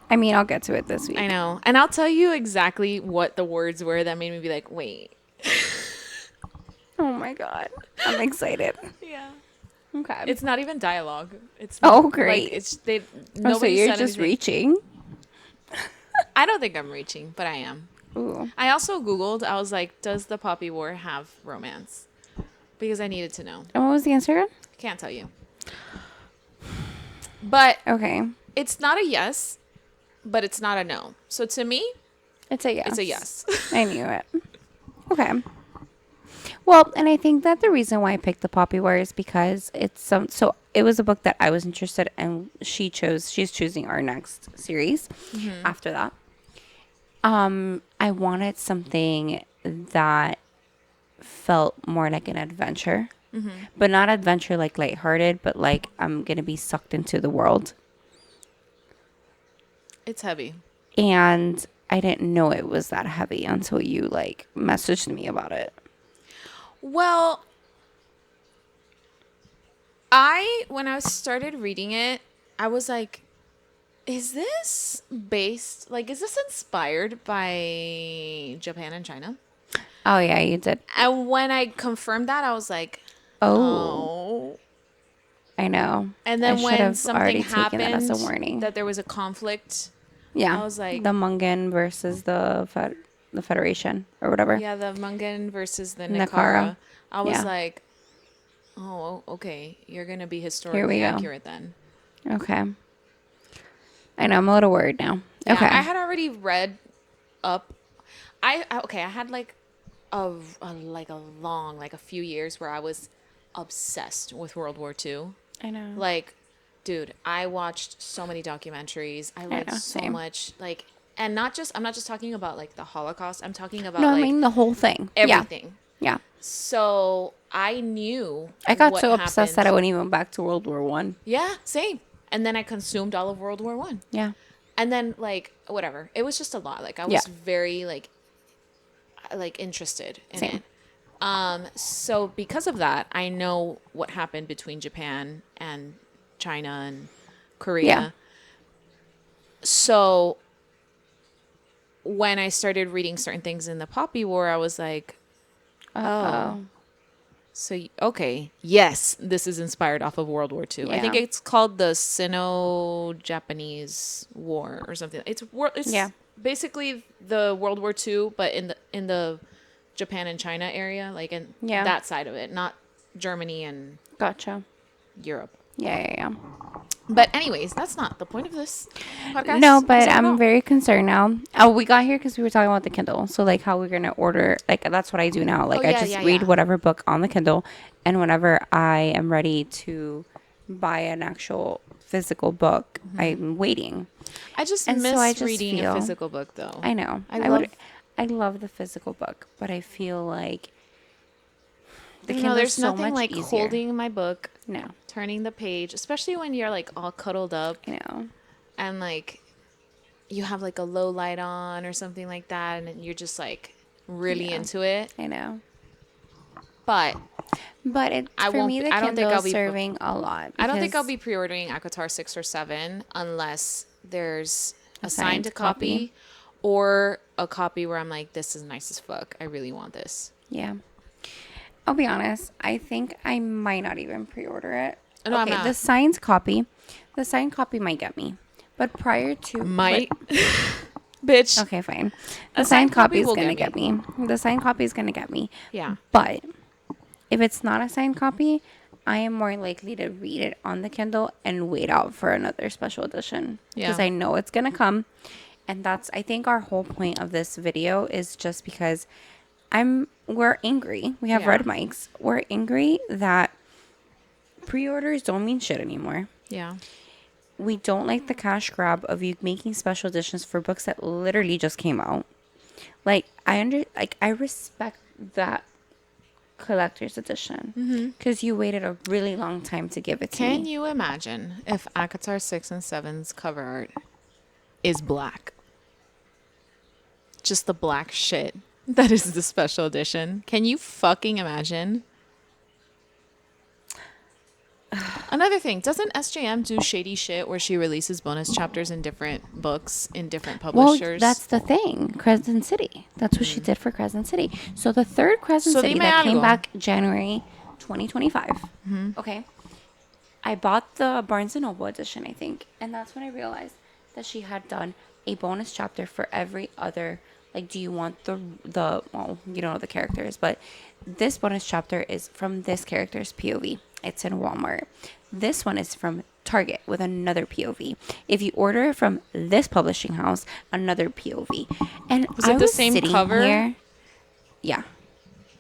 Speaker 1: I mean, I'll get to it this week.
Speaker 2: I know, and I'll tell you exactly what the words were that made me be like, wait.
Speaker 1: Oh my god, I'm excited.
Speaker 2: Yeah.
Speaker 1: Okay.
Speaker 2: It's not even dialogue. It's
Speaker 1: great.
Speaker 2: Like, it's they.
Speaker 1: So you're just reaching.
Speaker 2: I don't think I'm reaching, but I am.
Speaker 1: Ooh.
Speaker 2: I also Googled. I was like, does the Poppy War have romance? Because I needed to know.
Speaker 1: And what was the answer?
Speaker 2: I can't tell you. But
Speaker 1: okay,
Speaker 2: it's not a yes, but it's not a no. So to me,
Speaker 1: it's a yes.
Speaker 2: It's a yes.
Speaker 1: I knew it. Okay. Well, and I think that the reason why I picked the Poppy War is because it's so it was a book that I was interested in. She's choosing our next series after that. I wanted something that felt more like an adventure, but not adventure like lighthearted, but like I'm going to be sucked into the world.
Speaker 2: It's heavy.
Speaker 1: And I didn't know it was that heavy until you like messaged me about it.
Speaker 2: Well, when I started reading it, I was like, is this inspired by Japan and China?
Speaker 1: Oh, yeah, you did.
Speaker 2: And when I confirmed that, I was like, oh.
Speaker 1: I know.
Speaker 2: And then when something happened, that as a warning, that there was a conflict.
Speaker 1: Yeah.
Speaker 2: I was like,
Speaker 1: the Mungan versus the Federation or whatever.
Speaker 2: Yeah, the Mungan versus the Nakara. I was like, oh, okay. You're going to be historically accurate then.
Speaker 1: Okay. I know. I'm a little worried now.
Speaker 2: Yeah,
Speaker 1: okay.
Speaker 2: I had already read up. I had like a few years where I was obsessed with World War II.
Speaker 1: I know.
Speaker 2: Like, dude, I watched so many documentaries. I read so much, like, and I'm not just talking about like the Holocaust. I'm talking about
Speaker 1: I mean the whole thing.
Speaker 2: Everything.
Speaker 1: Yeah.
Speaker 2: So I knew.
Speaker 1: I got so obsessed that I went even back to World War I.
Speaker 2: Yeah, same. And then I consumed all of World War I.
Speaker 1: Yeah.
Speaker 2: And then like whatever. It was just a lot. Like I was very like interested in it. So because of that, I know what happened between Japan and China and Korea. Yeah. So when I started reading certain things in the Poppy War, I was like, oh. So, okay, yes, this is inspired off of World War II. Yeah. I think it's called the Sino-Japanese War or something. It's basically the World War II, but in the Japan and China area, like in that side of it, not Germany and
Speaker 1: Gotcha.
Speaker 2: Europe.
Speaker 1: Yeah.
Speaker 2: But anyways, that's not the point of this podcast.
Speaker 1: No, but I'm very concerned now. Oh, we got here because we were talking about the Kindle. So, like, how we're going to order. Like, that's what I do now. Like, I just read whatever book on the Kindle. And whenever I am ready to buy an actual physical book, I'm waiting.
Speaker 2: I just miss reading a physical book, though.
Speaker 1: I know. I love the physical book, but I feel like
Speaker 2: there's nothing like holding my book.
Speaker 1: No.
Speaker 2: Turning the page, especially when you're like all cuddled up.
Speaker 1: I know.
Speaker 2: And like you have like a low light on or something like that, and you're just like really into it.
Speaker 1: I know.
Speaker 2: But
Speaker 1: it for me, the Kindle is serving a lot.
Speaker 2: I don't think I'll be pre-ordering ACOTAR 6 or 7 unless there's a signed copy or a copy where I'm like, this is nice as fuck. I really want this.
Speaker 1: Yeah. I'll be honest. I think I might not even pre-order it.
Speaker 2: No,
Speaker 1: okay, the signed copy might get me. But prior to...
Speaker 2: Bitch.
Speaker 1: Okay, fine. The signed copy is going to get me. The signed copy is going to get me.
Speaker 2: Yeah.
Speaker 1: But if it's not a signed copy, I am more likely to read it on the Kindle and wait out for another special edition. Because I know it's going to come. And that's, I think, our whole point of this video is just because we're angry. We have red mics. We're angry that pre-orders don't mean shit anymore.
Speaker 2: Yeah.
Speaker 1: We don't like the cash grab of you making special editions for books that literally just came out. Like, I respect that collector's edition because you waited a really long time to give it to me.
Speaker 2: Can you imagine if ACOTAR 6 and 7's cover art is black? Just the black shit that is the special edition. Can you fucking imagine? Another thing, doesn't SJM do shady shit where she releases bonus chapters in different books in different publishers?
Speaker 1: Well, that's the thing. Crescent City. That's what she did for Crescent City. So the third Crescent City that came back January 2025. Okay. I bought the Barnes & Noble edition, I think. And that's when I realized that she had done a bonus chapter for every other... Like, do you want the well, you don't know the characters, but this bonus chapter is from this character's POV. It's in Walmart. This one is from Target with another POV. If you order it from this publishing house, another POV. And
Speaker 2: was it the same cover?
Speaker 1: Here, yeah.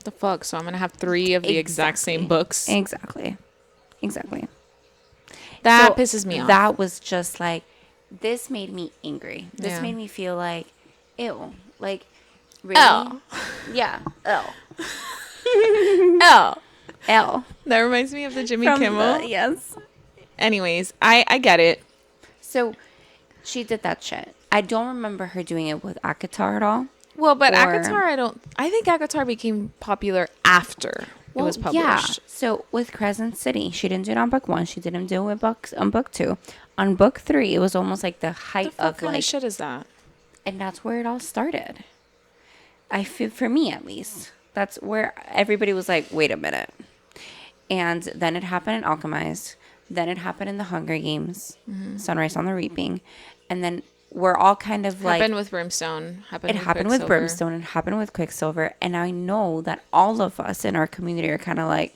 Speaker 2: The fuck? So I'm going to have 3 of the exact same books?
Speaker 1: Exactly.
Speaker 2: That pisses me off.
Speaker 1: That was just like, this made me angry. This made me feel like, ew. Like, really?
Speaker 2: L.
Speaker 1: Yeah. L.
Speaker 2: L.
Speaker 1: L.
Speaker 2: That reminds me of the Jimmy Kimmel.
Speaker 1: Yes.
Speaker 2: Anyways, I get it.
Speaker 1: So, she did that shit. I don't remember her doing it with ACOTAR at all.
Speaker 2: Well, but ACOTAR, I think ACOTAR became popular after it was published. Yeah.
Speaker 1: So, with Crescent City, she didn't do it on book 1. She didn't do it on book 2. On book 3, it was almost like the height of like...
Speaker 2: What kind of shit is that?
Speaker 1: And that's where it all started. I feel, for me at least, that's where everybody was like, wait a minute. And then it happened in Alchemized. Then it happened in the Hunger Games, Sunrise on the Reaping. And then we're all kind of like...
Speaker 2: Happened with Brimstone.
Speaker 1: It happened with Brimstone and happened with Quicksilver. And I know that all of us in our community are kind of like,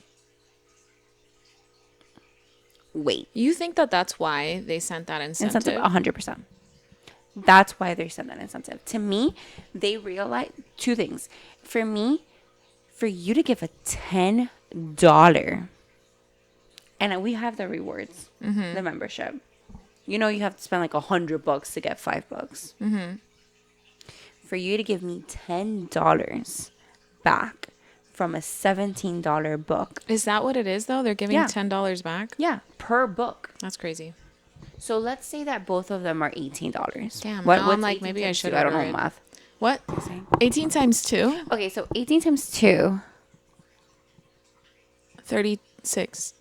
Speaker 1: wait.
Speaker 2: You think that that's why they sent that incentive?
Speaker 1: 100%. That's why they sent that incentive. To me, they realized 2 things. For me, for you to give a $10, and we have the rewards, the membership. You know, you have to spend like $100 to get 5 books. For you to give me $10 back from a $17 book.
Speaker 2: Is that what it is, though? They're giving $10 back?
Speaker 1: Yeah, per book.
Speaker 2: That's crazy.
Speaker 1: So let's say that both of them are $18.
Speaker 2: Damn, what's I'm like, maybe I should.
Speaker 1: I don't know math.
Speaker 2: What? 18 times 2?
Speaker 1: Okay, so 18 times 2.
Speaker 2: 36.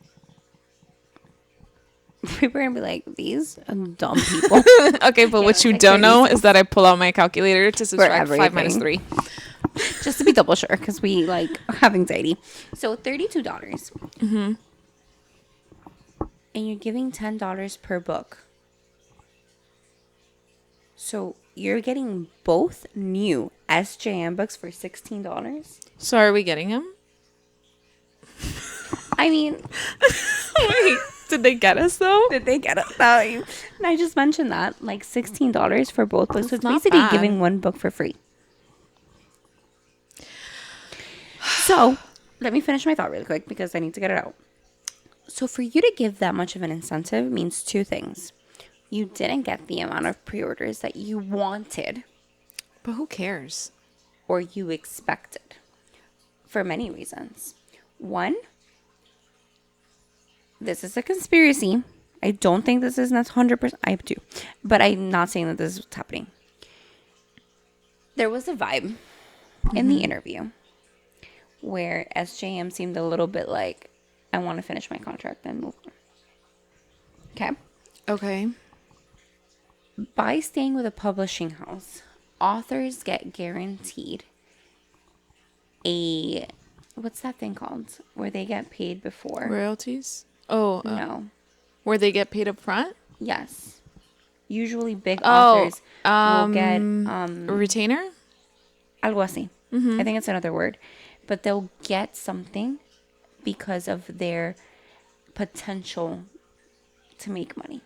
Speaker 1: People are going to be like, these dumb people.
Speaker 2: Okay, but what you don't know is that I pull out my calculator to subtract 5 minus 3.
Speaker 1: Just to be double sure, because we like have anxiety. So $32. And you're giving $10 per book. So you're getting both new SJM books for $16.
Speaker 2: So are we getting them?
Speaker 1: I mean,
Speaker 2: wait. Did they get us though?
Speaker 1: Did they get it? And I just mentioned that, like $16 for both books. So it's
Speaker 2: not
Speaker 1: basically
Speaker 2: bad.
Speaker 1: giving one book for free. So let me finish my thought really quick because I need to get it out. So for you to give that much of an incentive means two things. You didn't get the amount of pre-orders that you wanted
Speaker 2: But who cares?
Speaker 1: or you expected for many reasons. One, this is a conspiracy. I don't think this is not 100%. I do. But I'm not saying that this is what's happening. There was a vibe in the interview where SJM seemed a little bit like, I want to finish my contract and move on. Okay.
Speaker 2: Okay.
Speaker 1: By staying with a publishing house, authors get guaranteed a, what's that thing called? Where they get paid before.
Speaker 2: Royalties? Oh,
Speaker 1: No.
Speaker 2: where they get paid up front?
Speaker 1: Yes. Usually big authors will get
Speaker 2: a retainer?
Speaker 1: algo así. I think it's another word. But they'll get something because of their potential to make money.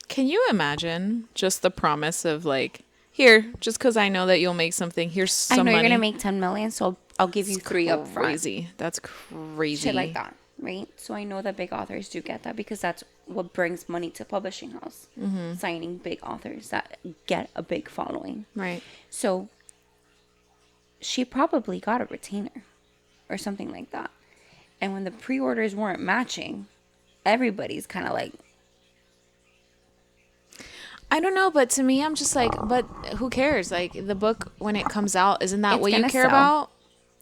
Speaker 2: Can you imagine just the promise of like, here, just because I know that you'll make something, here's some money.
Speaker 1: I know you're going to make 10 million, so I'll give you 3 up front.
Speaker 2: Crazy. That's crazy.
Speaker 1: Shit like that, right? So I know that big authors do get that because that's what brings money to publishing house. Signing big authors that get a big following.
Speaker 2: Right.
Speaker 1: So she probably got a retainer or something like that. And when the pre-orders weren't matching, everybody's kind of like,
Speaker 2: I don't know, but to me, I'm just like, but who cares? Like, the book, when it comes out, isn't that
Speaker 1: It's
Speaker 2: what you
Speaker 1: gonna
Speaker 2: care
Speaker 1: sell.
Speaker 2: about?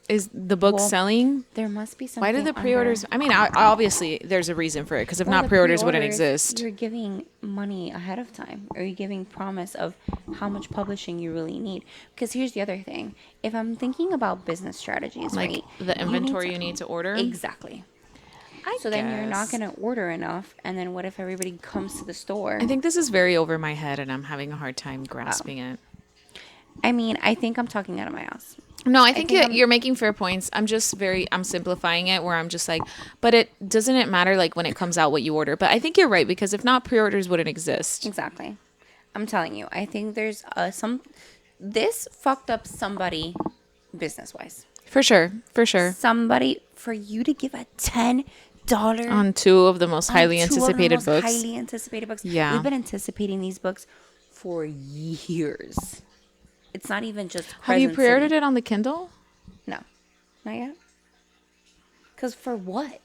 Speaker 2: Is the book
Speaker 1: Well,
Speaker 2: selling?
Speaker 1: there must be something.
Speaker 2: Why do the pre-orders? I mean, obviously, there's a reason for it, because if not, pre-orders wouldn't exist.
Speaker 1: You're giving money ahead of time, or you're giving promise of how much publishing you really need. Because here's the other thing: if I'm thinking about business strategies,
Speaker 2: Like
Speaker 1: right,
Speaker 2: the inventory you need to order?
Speaker 1: exactly. So then you're not going to order enough, and then what if everybody comes to the store?
Speaker 2: I think this is very over my head, and I'm having a hard time grasping it.
Speaker 1: I mean, I think I'm talking out of my ass.
Speaker 2: No, I think you're making fair points. I'm simplifying it where I'm just like, but doesn't it matter like when it comes out what you order? But I think you're right, because if not, pre-orders wouldn't exist.
Speaker 1: Exactly. I'm telling you, I think there's this fucked up somebody business-wise.
Speaker 2: For sure. For sure.
Speaker 1: Somebody, for you to give a $10
Speaker 2: On two of the most highly anticipated books.
Speaker 1: Highly anticipated books.
Speaker 2: Yeah.
Speaker 1: We've been anticipating these books for years. It's not even just
Speaker 2: Have you
Speaker 1: Crescent
Speaker 2: pre-ordered
Speaker 1: City.
Speaker 2: it on the Kindle?
Speaker 1: No. Not yet. Because for what?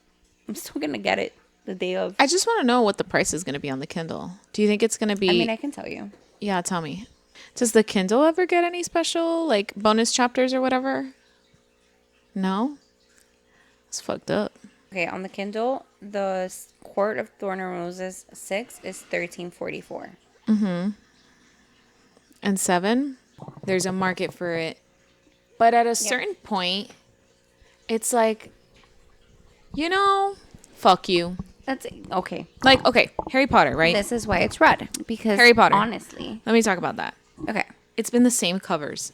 Speaker 1: I'm still going to get it the day of.
Speaker 2: I just want to know what the price is going to be on the Kindle. Do you think it's going to be...
Speaker 1: I mean, I can tell you.
Speaker 2: Yeah, tell me. Does the Kindle ever get any special, like, bonus chapters or whatever? No? It's fucked up.
Speaker 1: Okay, on the Kindle, the Court of Thorn and Roses 6 is $13.44.
Speaker 2: And 7, there's a market for it. But at a certain point, it's like, fuck you.
Speaker 1: That's okay.
Speaker 2: Like, okay, Harry Potter, right?
Speaker 1: This is why it's red. Because
Speaker 2: Harry Potter.
Speaker 1: honestly.
Speaker 2: Let me talk about that.
Speaker 1: Okay.
Speaker 2: It's been the same covers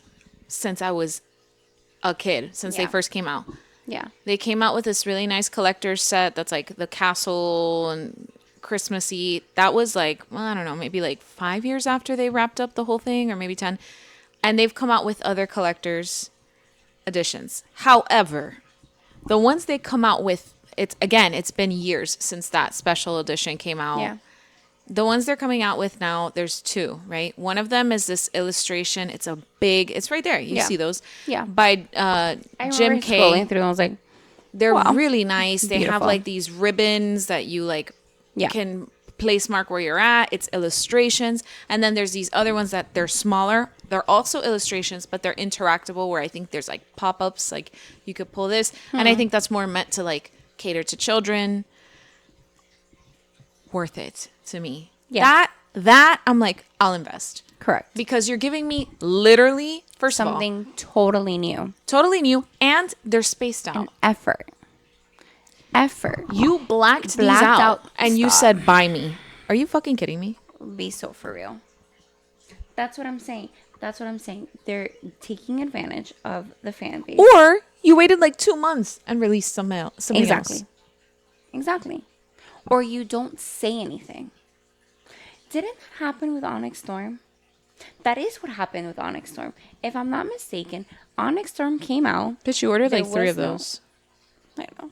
Speaker 2: since I was a kid, since they
Speaker 1: Yeah.
Speaker 2: first came out.
Speaker 1: Yeah.
Speaker 2: They came out with this really nice collector's set that's like the castle and Christmassy. That was like, well, I don't know, maybe like 5 years after they wrapped up the whole thing, or maybe 10. And they've come out with other collector's editions. However, the ones they come out with, it's been years since that special edition came out.
Speaker 1: Yeah.
Speaker 2: The ones they're coming out with now, there's 2, right? One of them is this illustration. It's it's right there. You
Speaker 1: Yeah.
Speaker 2: see those?
Speaker 1: Yeah.
Speaker 2: By
Speaker 1: I
Speaker 2: Jim
Speaker 1: remember
Speaker 2: Kay.
Speaker 1: scrolling through and I was like,
Speaker 2: They're
Speaker 1: wow.
Speaker 2: really nice. They have
Speaker 1: Beautiful.
Speaker 2: like these ribbons that you like
Speaker 1: Yeah.
Speaker 2: can place mark where you're at. It's illustrations. And then there's these other ones that they're smaller. They're also illustrations, but they're interactable, where I think there's like pop-ups, like you could pull this. And I think that's more meant to like cater to children. Worth it to me.
Speaker 1: Yeah.
Speaker 2: That I'm like, I'll invest.
Speaker 1: correct.
Speaker 2: Because you're giving me literally, first of all,
Speaker 1: Something totally new.
Speaker 2: totally new, and they're spaced out.
Speaker 1: An effort.
Speaker 2: You blacked these
Speaker 1: Blacked
Speaker 2: out,
Speaker 1: out
Speaker 2: and you
Speaker 1: stuff.
Speaker 2: said, buy me. Are you fucking kidding me?
Speaker 1: Be so for real. That's what I'm saying. They're taking advantage of the fan base.
Speaker 2: Or you waited like 2 months and released something else.
Speaker 1: Exactly. or you don't say anything. Didn't that happen with Onyx Storm? That is what happened with Onyx Storm. If I'm not mistaken, Onyx Storm came out.
Speaker 2: But you ordered like 3 of those.
Speaker 1: I know.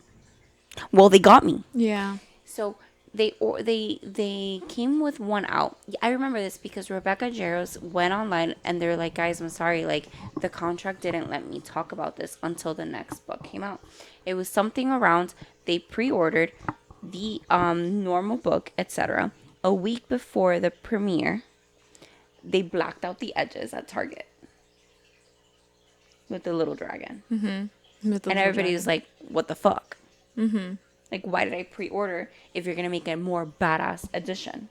Speaker 1: Well, they got me.
Speaker 2: Yeah.
Speaker 1: So they came with one out. I remember this because Rebecca Jaros went online and they're like, guys, I'm sorry, like the contract didn't let me talk about this until the next book came out. It was something around they pre-ordered the normal book, etc. A week before the premiere. They blacked out the edges at Target with the little dragon. Mm-hmm. And everybody was like, what the fuck? Mm-hmm. Like, why did I pre-order if you're going to make a more badass edition?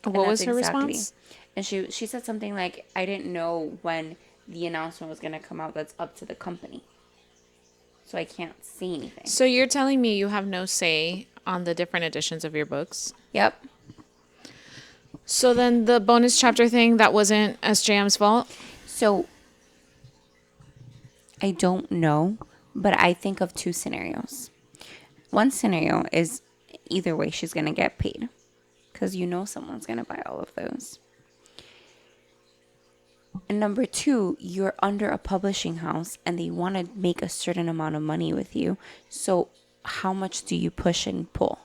Speaker 2: What was her response?
Speaker 1: And she said something like, I didn't know when the announcement was going to come out. That's up to the company. So I can't say anything.
Speaker 2: So you're telling me you have no say on the different editions of your books?
Speaker 1: Yep.
Speaker 2: So then the bonus chapter thing, that wasn't SJM's fault?
Speaker 1: So I don't know, but I think of 2 scenarios. One scenario is either way she's going to get paid because someone's going to buy all of those. And number 2, you're under a publishing house and they want to make a certain amount of money with you. So how much do you push and pull?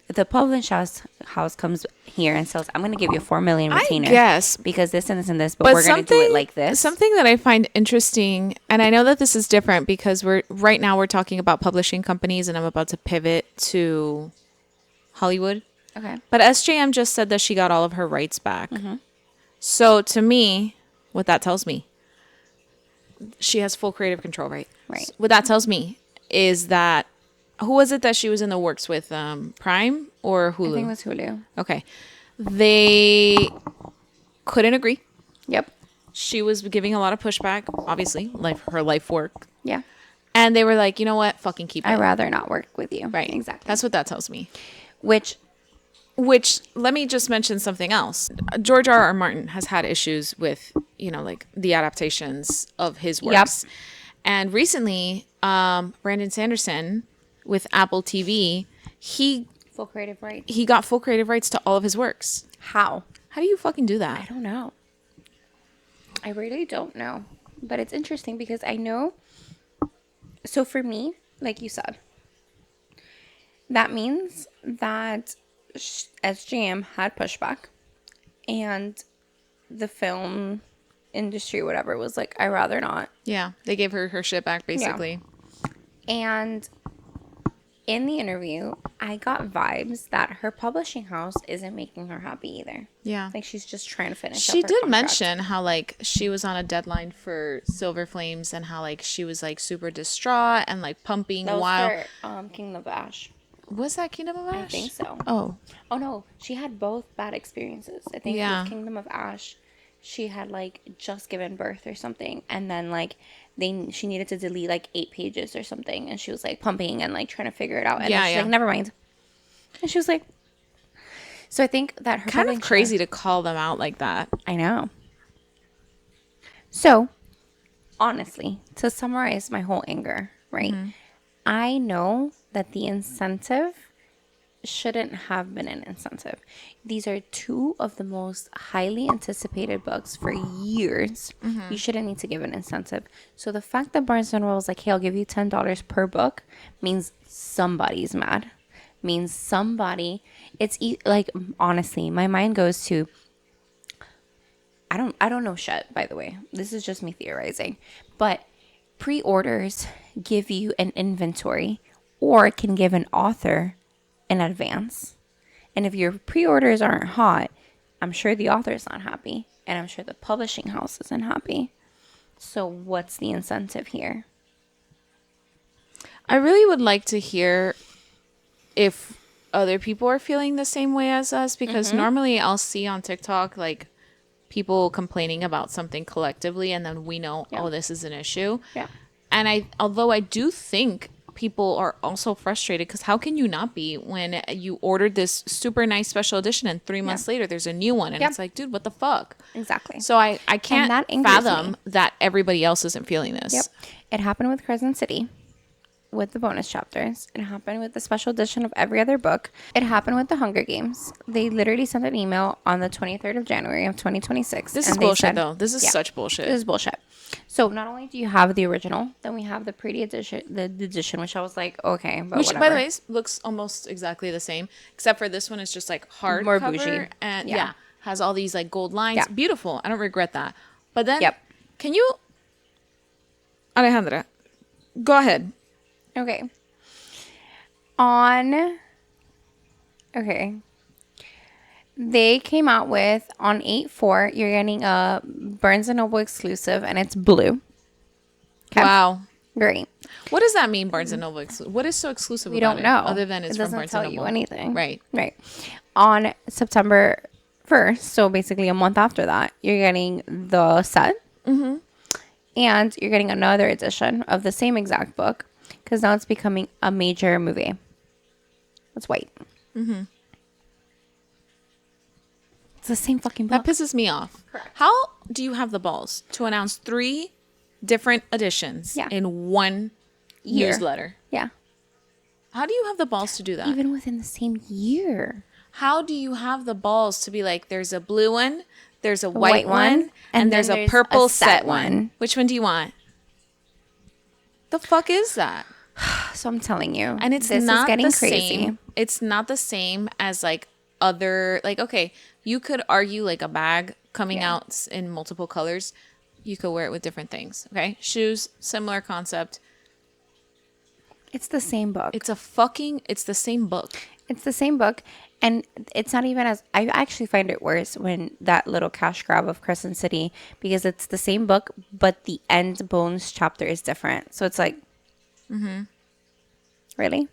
Speaker 1: If the publishing house comes here and says, I'm going to give you $4 million retainer.
Speaker 2: I guess.
Speaker 1: Because this and this and this, but we're going to do it like this.
Speaker 2: Something that I find interesting, and I know that this is different because right now we're talking about publishing companies and I'm about to pivot to Hollywood.
Speaker 1: Okay.
Speaker 2: But SJM just said that she got all of her rights back. Mm-hmm. So to me, what that tells me, she has full creative control, right?
Speaker 1: Right.
Speaker 2: So what that tells me is that, who was it that she was in the works with? Prime or Hulu?
Speaker 1: I think it was Hulu.
Speaker 2: Okay. They couldn't agree.
Speaker 1: Yep.
Speaker 2: She was giving a lot of pushback, obviously, like her life work.
Speaker 1: Yeah.
Speaker 2: And they were like, you know what? Fucking keep it.
Speaker 1: I'd rather not work with you.
Speaker 2: Right.
Speaker 1: Exactly.
Speaker 2: That's what that tells me.
Speaker 1: Which,
Speaker 2: let me just mention something else. George R.R. Martin has had issues with, like the adaptations of his works. Yep. And recently, Brandon Sanderson with Apple TV,
Speaker 1: full creative rights.
Speaker 2: He got full creative rights to all of his works.
Speaker 1: How?
Speaker 2: How do you fucking do that?
Speaker 1: I don't know. I really don't know. But it's interesting because I know. So for me, like you said, that means that SJM had pushback and the film industry, whatever, was like, I'd rather not.
Speaker 2: Yeah. They gave her shit back, basically.
Speaker 1: Yeah. And in the interview, I got vibes that her publishing house isn't making her happy either.
Speaker 2: Yeah.
Speaker 1: Like she's just trying to finish up
Speaker 2: She
Speaker 1: her
Speaker 2: did
Speaker 1: contract.
Speaker 2: mention how like she was on a deadline for Silver Flames and how like she was like super distraught and like pumping
Speaker 1: that was
Speaker 2: while
Speaker 1: for Kingdom of Ash.
Speaker 2: Was that Kingdom of Ash?
Speaker 1: I think so.
Speaker 2: Oh
Speaker 1: no, she had both bad experiences. I think with Kingdom of Ash, she had like just given birth or something, and then like she needed to delete like 8 pages or something, and she was like pumping and like trying to figure it out, and she's like, never mind. And she was like, so I think that her
Speaker 2: kind of crazy to call them out like that.
Speaker 1: I know. So honestly, to summarize my whole anger, right? Mm-hmm. I know that the incentive shouldn't have been an incentive. These are 2 of the most highly anticipated books for years. Mm-hmm. You shouldn't need to give an incentive. So the fact that Barnes & Noble is like, hey, I'll give you $10 per book means somebody's mad. Means somebody. It's like, honestly, my mind goes to, I don't know shit, by the way. This is just me theorizing. But pre-orders give you an inventory or can give an author in advance. And if your pre-orders aren't hot, I'm sure the author's not happy. And I'm sure the publishing house isn't happy. So what's the incentive here?
Speaker 2: I really would like to hear if other people are feeling the same way as us. Because normally I'll see on TikTok like people complaining about something collectively. And then we know, oh, this is an issue.
Speaker 1: Yeah.
Speaker 2: And although I do think people are also frustrated because how can you not be when you ordered this super nice special edition and 3 months later there's a new one and it's like, dude, what the fuck?
Speaker 1: Exactly.
Speaker 2: So I can't fathom that everybody else isn't feeling this.
Speaker 1: Yep. It happened with Crescent City. with the bonus chapters. It happened with the special edition of every other book. It happened with the Hunger Games. They literally sent an email on the 23rd of January of 2026.
Speaker 2: This is bullshit, though. This is such bullshit.
Speaker 1: This is bullshit. So not only do you have the original, then we have the pretty edition, the edition, which I was like, okay, but
Speaker 2: which,
Speaker 1: whatever.
Speaker 2: by the way, looks almost exactly the same, except for this one is just like hard
Speaker 1: More
Speaker 2: cover
Speaker 1: bougie.
Speaker 2: and has all these like gold lines.
Speaker 1: Yeah.
Speaker 2: Beautiful. I don't regret that. But then,
Speaker 1: Yep.
Speaker 2: Can you, Alejandra, go ahead.
Speaker 1: Okay. They came out with on 8/4, you're getting a Barnes & Noble exclusive, and it's blue. Okay.
Speaker 2: Wow.
Speaker 1: Great.
Speaker 2: What does that mean, Barnes & Noble? What is so exclusive
Speaker 1: We
Speaker 2: about
Speaker 1: don't know.
Speaker 2: Other than it's
Speaker 1: it
Speaker 2: from
Speaker 1: doesn't
Speaker 2: Barnes &
Speaker 1: tell
Speaker 2: Noble?
Speaker 1: you anything.
Speaker 2: Right.
Speaker 1: On September 1st, so basically a month after that, you're getting the set. Mm-hmm. And you're getting another edition of the same exact book, because now it's becoming a major movie. It's white. Mm-hmm. It's the same fucking book.
Speaker 2: That pisses me off.
Speaker 1: Correct.
Speaker 2: How do you have the balls to announce 3 different editions in one newsletter?
Speaker 1: Yeah.
Speaker 2: How do you have the balls to do that?
Speaker 1: Even within the same year.
Speaker 2: How do you have the balls to be like, there's a blue one, there's a white one, and there's a purple set one. Which one do you want? The fuck is that?
Speaker 1: So I'm telling you.
Speaker 2: And it's
Speaker 1: this
Speaker 2: not
Speaker 1: is getting
Speaker 2: the
Speaker 1: crazy.
Speaker 2: same. It's not the same as like other, like, okay, you could argue like a bag coming out in multiple colors. You could wear it with different things. Okay. Shoes, similar concept.
Speaker 1: It's the same book.
Speaker 2: It's the same book.
Speaker 1: It's the same book. And it's not even as, I actually find it worse when that little cash grab of Crescent City, because it's the same book, but the end bonus chapter is different. So it's like, really?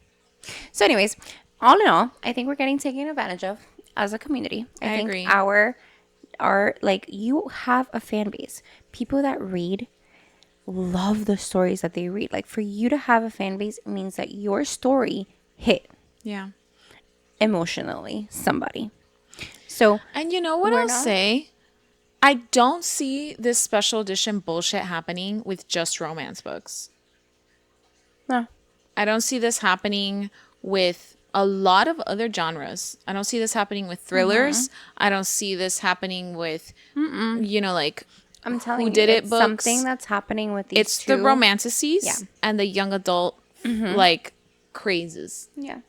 Speaker 1: So anyways, all in all, I think we're getting taken advantage of as a community. I think
Speaker 2: agree.
Speaker 1: our like, you have a fan base. People that read love the stories that they read. Like, for you to have a fan base means that your story hit.
Speaker 2: Yeah.
Speaker 1: Emotionally somebody. So,
Speaker 2: and you know what I'll say? I don't see this special edition bullshit happening with just romance books.
Speaker 1: no.
Speaker 2: I don't see this happening with a lot of other genres. I don't see this happening with thrillers. I don't see this happening with, like,
Speaker 1: I'm telling
Speaker 2: Who
Speaker 1: you,
Speaker 2: Did It
Speaker 1: it's
Speaker 2: books.
Speaker 1: something that's happening with these
Speaker 2: It's
Speaker 1: two.
Speaker 2: the romantices and the young adult, like, crazes.
Speaker 1: Yeah.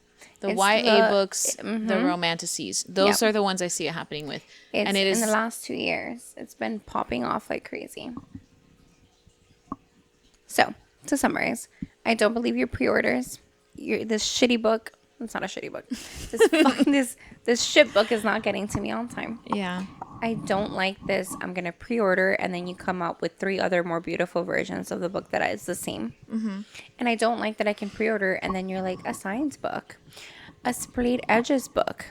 Speaker 2: The
Speaker 1: It's
Speaker 2: YA books, the romantices. Those are the ones I see it happening with.
Speaker 1: It's,
Speaker 2: and it is
Speaker 1: in the last 2 years, it's been popping off like crazy. So, to summarize, I don't believe your pre-orders. This shitty book. It's not a shitty book. This shit book is not getting to me on time.
Speaker 2: Yeah.
Speaker 1: I don't like this. I'm going to pre-order, and then you come out with 3 other more beautiful versions of the book that is the same. Mm-hmm. And I don't like that I can pre-order, and then you're like, a science book, a Splayed Edges book,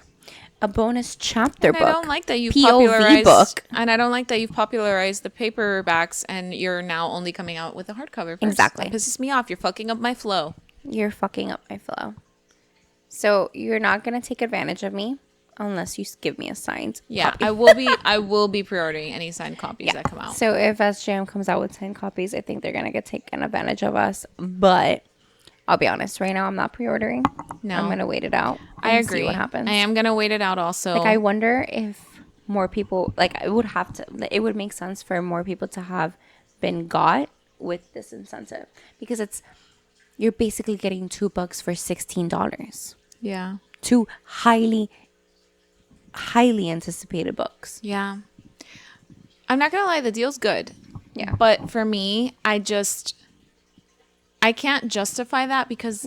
Speaker 1: a bonus chapter book.
Speaker 2: I don't like that you
Speaker 1: POV book.
Speaker 2: And I don't like that you've popularized the paperbacks, and you're now only coming out with a hardcover first.
Speaker 1: Exactly.
Speaker 2: That pisses me off. You're fucking up my flow.
Speaker 1: You're fucking up my flow. So you're not going to take advantage of me unless you give me a signed copy.
Speaker 2: I will be pre-ordering any signed copies that come out.
Speaker 1: So if SJM comes out with signed copies, I think they're going to get taken advantage of us. But I'll be honest, right now I'm not pre-ordering.
Speaker 2: No.
Speaker 1: I'm going to wait it out and
Speaker 2: I agree.
Speaker 1: see what happens.
Speaker 2: I am going to wait it out also.
Speaker 1: Like, I wonder if more people, like, it would make sense for more people to have been got with this incentive, because you're basically getting 2 books for $16.
Speaker 2: Yeah.
Speaker 1: 2 highly anticipated books.
Speaker 2: Yeah. I'm not going to lie, the deal's good.
Speaker 1: Yeah.
Speaker 2: But for me, I can't justify that, because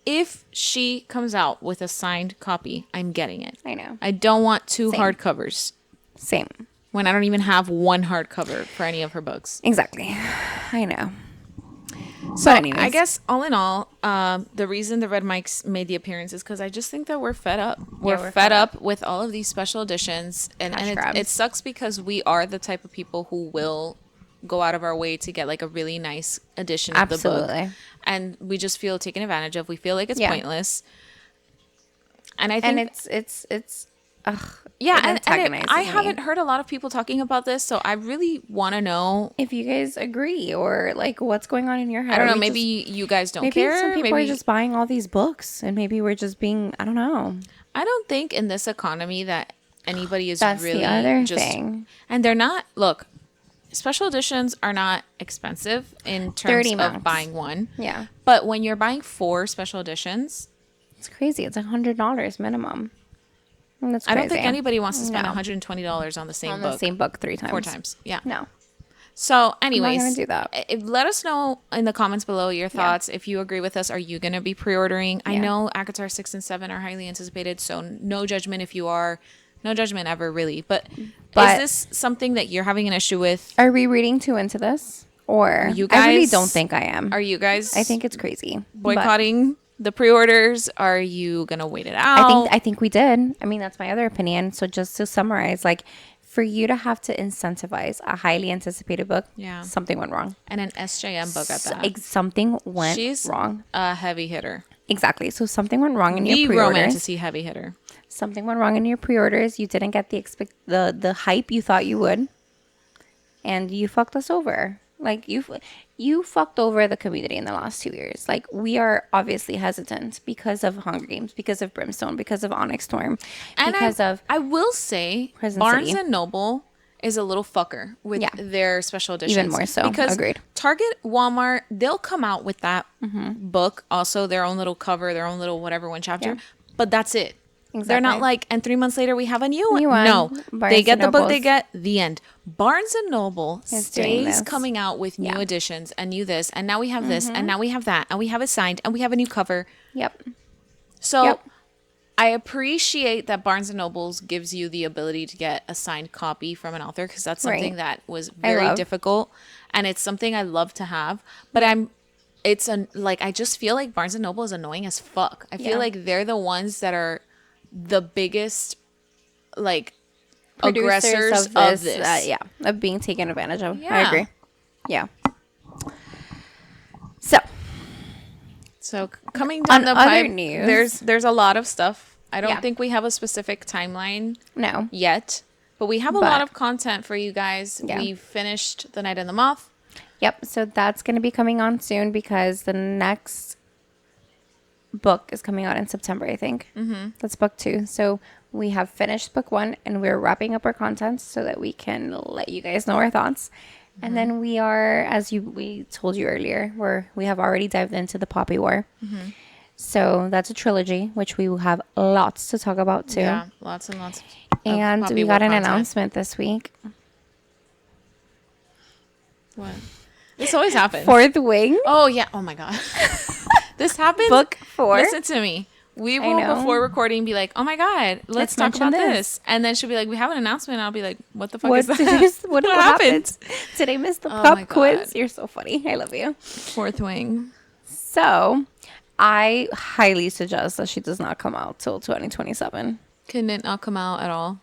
Speaker 2: if she comes out with a signed copy, I'm getting it.
Speaker 1: I know.
Speaker 2: I don't want 2
Speaker 1: Same.
Speaker 2: hardcovers.
Speaker 1: Same.
Speaker 2: When I don't even have 1 hardcover for any of her books.
Speaker 1: Exactly. I know.
Speaker 2: So
Speaker 1: anyways.
Speaker 2: I guess all in all, the reason the Red Mics made the appearance is because I just think that we're fed up. We're fed up with all of these special editions, and it sucks, because we are the type of people who will go out of our way to get like a really nice edition of the book, and we just feel taken advantage of. We feel like it's pointless, and I think
Speaker 1: it's
Speaker 2: Yeah,
Speaker 1: it
Speaker 2: and
Speaker 1: antagonizes
Speaker 2: I
Speaker 1: me.
Speaker 2: haven't heard a lot of people talking about this, so I really want to know.
Speaker 1: If you guys agree, or like what's going on in your head.
Speaker 2: I don't
Speaker 1: Are
Speaker 2: know.
Speaker 1: we
Speaker 2: Maybe you guys don't
Speaker 1: maybe
Speaker 2: care.
Speaker 1: some people
Speaker 2: Maybe
Speaker 1: are just buying all these books, and maybe we're just being, I don't know.
Speaker 2: I don't think in this economy that anybody is
Speaker 1: That's
Speaker 2: really
Speaker 1: the other
Speaker 2: just.
Speaker 1: thing.
Speaker 2: And they're not. Look, special editions are not expensive in terms
Speaker 1: 30
Speaker 2: of
Speaker 1: max.
Speaker 2: buying one.
Speaker 1: Yeah,
Speaker 2: But when you're buying 4 special editions,
Speaker 1: it's crazy. It's $100 minimum. And that's
Speaker 2: I
Speaker 1: crazy.
Speaker 2: don't think anybody wants to spend
Speaker 1: No.
Speaker 2: $120 on the same
Speaker 1: On
Speaker 2: book.
Speaker 1: the same book 3 times.
Speaker 2: 4 times. Yeah.
Speaker 1: No.
Speaker 2: So,
Speaker 1: I'm
Speaker 2: anyways,
Speaker 1: not gonna do that.
Speaker 2: Let us know in the comments below your thoughts. If you agree with us, are you going to be pre-ordering? I
Speaker 1: Yeah.
Speaker 2: know ACOTAR 6 and 7 are highly anticipated, so no judgment if you are. No judgment ever, really. But is this something that you're having an issue with?
Speaker 1: Are we reading too into this? Or
Speaker 2: You
Speaker 1: I really
Speaker 2: guys-
Speaker 1: don't think I am.
Speaker 2: Are you guys
Speaker 1: I think it's crazy. But
Speaker 2: boycotting the pre-orders? Are you going to wait it out?
Speaker 1: I think we did. I mean, that's my other opinion. So just to summarize, like for you to have to incentivize a highly anticipated book,
Speaker 2: Yeah.
Speaker 1: something went wrong.
Speaker 2: And an SJM book at that.
Speaker 1: Something went
Speaker 2: She's
Speaker 1: wrong.
Speaker 2: a heavy hitter.
Speaker 1: Exactly. So something went wrong in
Speaker 2: The
Speaker 1: your pre-orders.
Speaker 2: romantasy heavy hitter.
Speaker 1: Something went wrong in your pre-orders. You didn't get the hype you thought you would, and you fucked us over. Like you fucked over the community in the last 2 years. Like we are obviously hesitant because of Hunger Games, because of Brimstone, because of Onyx Storm,
Speaker 2: And
Speaker 1: because of
Speaker 2: I will say
Speaker 1: Prison
Speaker 2: Barnes
Speaker 1: City.
Speaker 2: and Noble is a little fucker with
Speaker 1: Yeah.
Speaker 2: their special editions.
Speaker 1: Even more so.
Speaker 2: Because
Speaker 1: Agreed.
Speaker 2: Target, Walmart, they'll come out with that book, also their own little cover, their own little whatever one chapter,
Speaker 1: Yeah.
Speaker 2: but that's it. They're not
Speaker 1: Exactly.
Speaker 2: like, and 3 months later we have a new one.
Speaker 1: New one.
Speaker 2: No,
Speaker 1: Barnes
Speaker 2: they
Speaker 1: and
Speaker 2: get the book, they
Speaker 1: Nobles.
Speaker 2: get the end. Barnes and Noble
Speaker 1: Is doing
Speaker 2: stays
Speaker 1: this.
Speaker 2: coming out with new
Speaker 1: Yeah.
Speaker 2: editions and new this, and now we have this, and now we have that, and we have it signed, and we have a new cover.
Speaker 1: Yep.
Speaker 2: So
Speaker 1: Yep.
Speaker 2: I appreciate that Barnes and Nobles gives you the ability to get a signed copy from an author, because that's something
Speaker 1: Right.
Speaker 2: that was very
Speaker 1: love.
Speaker 2: difficult, and it's something I love to have. But I just feel like Barnes and Noble is annoying as fuck. I feel
Speaker 1: Yeah.
Speaker 2: like they're the ones that are the biggest like
Speaker 1: Producers
Speaker 2: aggressors of this.
Speaker 1: yeah, of being taken advantage of. I
Speaker 2: Yeah.
Speaker 1: agree. Yeah. So
Speaker 2: So coming down the
Speaker 1: On other
Speaker 2: pipe,
Speaker 1: news-
Speaker 2: there's a lot of stuff. I don't
Speaker 1: Yeah.
Speaker 2: think we have a specific timeline
Speaker 1: no.
Speaker 2: yet, but we have a
Speaker 1: But-
Speaker 2: lot of content for you guys.
Speaker 1: Yeah.
Speaker 2: We finished The Night and the Moth.
Speaker 1: Yep. So that's going to be coming on soon because the next book is coming out in September, I think. Mm-hmm. That's book 2. So we have finished book 1 and we're wrapping up our content so that we can let you guys know our thoughts. And then we are, we told you earlier, we have already dived into the Poppy War. So that's a trilogy, which we will have lots to talk about too.
Speaker 2: Yeah, lots and lots.
Speaker 1: And
Speaker 2: Poppy
Speaker 1: we
Speaker 2: War
Speaker 1: got an
Speaker 2: content.
Speaker 1: announcement this week.
Speaker 2: What? This always happens.
Speaker 1: 4th Wing,
Speaker 2: Oh yeah. Oh my god. This happens.
Speaker 1: book 4.
Speaker 2: Listen to me. We will
Speaker 1: know.
Speaker 2: before recording be like, oh my god, let's talk
Speaker 1: mention
Speaker 2: about
Speaker 1: this.
Speaker 2: this. And then she'll be like, we have an announcement. And I'll be like, what the fuck
Speaker 1: What
Speaker 2: is that?
Speaker 1: what happened? Did I miss the
Speaker 2: Oh
Speaker 1: pop
Speaker 2: my
Speaker 1: quiz?
Speaker 2: God.
Speaker 1: You're so funny. I love you.
Speaker 2: 4th Wing.
Speaker 1: So, I highly suggest that she does not come out till 2027.
Speaker 2: Can it not come out at all?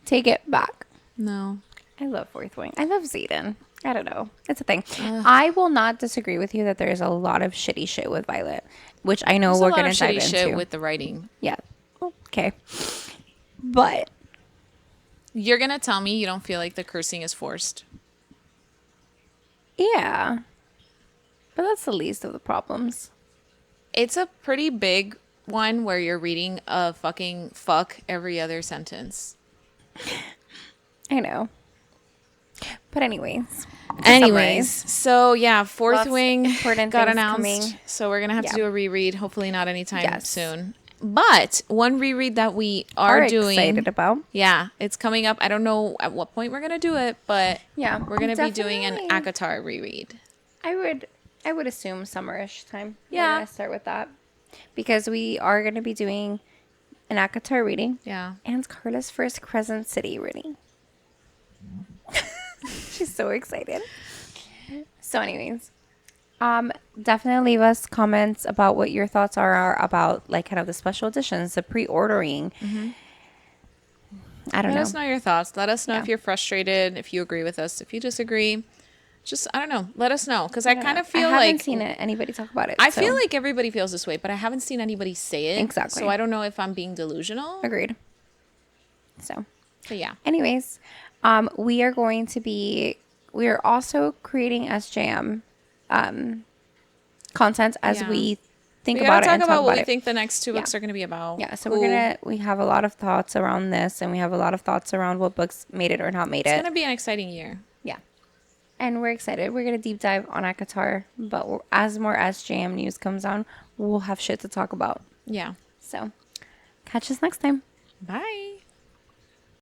Speaker 1: Take it back.
Speaker 2: No.
Speaker 1: I love 4th Wing. I love Zayden. I don't know. It's a thing. I will not disagree with you that there's a lot of shitty shit with Violet, which I know
Speaker 2: There's
Speaker 1: we're
Speaker 2: a lot
Speaker 1: going
Speaker 2: of
Speaker 1: to dive
Speaker 2: shitty
Speaker 1: into.
Speaker 2: shit with the writing.
Speaker 1: Yeah. Okay. But
Speaker 2: You're gonna tell me you don't feel like the cursing is forced.
Speaker 1: yeah. But that's the least of the problems.
Speaker 2: It's a pretty big one where you're reading a fucking fuck every other sentence.
Speaker 1: I know. But anyways.
Speaker 2: Anyways, so yeah, 4th
Speaker 1: Lots
Speaker 2: Wing
Speaker 1: important
Speaker 2: got
Speaker 1: things
Speaker 2: announced.
Speaker 1: coming.
Speaker 2: So we're gonna have to
Speaker 1: Yeah.
Speaker 2: do a reread. Hopefully not anytime
Speaker 1: Yes.
Speaker 2: soon. But one reread that we are doing,
Speaker 1: excited about.
Speaker 2: yeah, it's coming up. I don't know at what point we're gonna do it, but
Speaker 1: Yeah,
Speaker 2: we're gonna be doing an
Speaker 1: definitely.
Speaker 2: ACOTAR reread.
Speaker 1: I would assume summerish time.
Speaker 2: Yeah.
Speaker 1: We're gonna start with that because we are gonna be doing an ACOTAR reading
Speaker 2: Yeah.
Speaker 1: and Carla's first Crescent City reading. She's so excited. So, anyways, definitely leave us comments about what your thoughts are about like kind of the special editions, the pre-ordering. I don't
Speaker 2: Let
Speaker 1: know.
Speaker 2: us know your thoughts. Let us know
Speaker 1: Yeah.
Speaker 2: if you're frustrated, if you agree with us, if you disagree. Just, I don't know. Let us know. Because I
Speaker 1: don't
Speaker 2: kind
Speaker 1: know.
Speaker 2: of feel
Speaker 1: I haven't
Speaker 2: like
Speaker 1: seen anybody talk about it.
Speaker 2: I
Speaker 1: so-
Speaker 2: feel like everybody feels this way, but I haven't seen anybody say it.
Speaker 1: Exactly.
Speaker 2: So I don't know if I'm being delusional.
Speaker 1: agreed. So,
Speaker 2: yeah.
Speaker 1: anyways, we are also creating SJM content as
Speaker 2: Yeah.
Speaker 1: we think
Speaker 2: We gotta
Speaker 1: about it
Speaker 2: talk
Speaker 1: and talk
Speaker 2: about what
Speaker 1: about
Speaker 2: we
Speaker 1: it.
Speaker 2: think the next two
Speaker 1: Yeah.
Speaker 2: books are gonna be about.
Speaker 1: Yeah, so
Speaker 2: Who-
Speaker 1: we have a lot of thoughts around this, and we have a lot of thoughts around what books made it or not made
Speaker 2: It's
Speaker 1: it.
Speaker 2: gonna be an exciting year.
Speaker 1: Yeah. And we're excited. We're going to deep dive on ACOTAR, but as more SJM news comes on, we'll have shit to talk about.
Speaker 2: Yeah.
Speaker 1: So, catch us next time.
Speaker 2: Bye.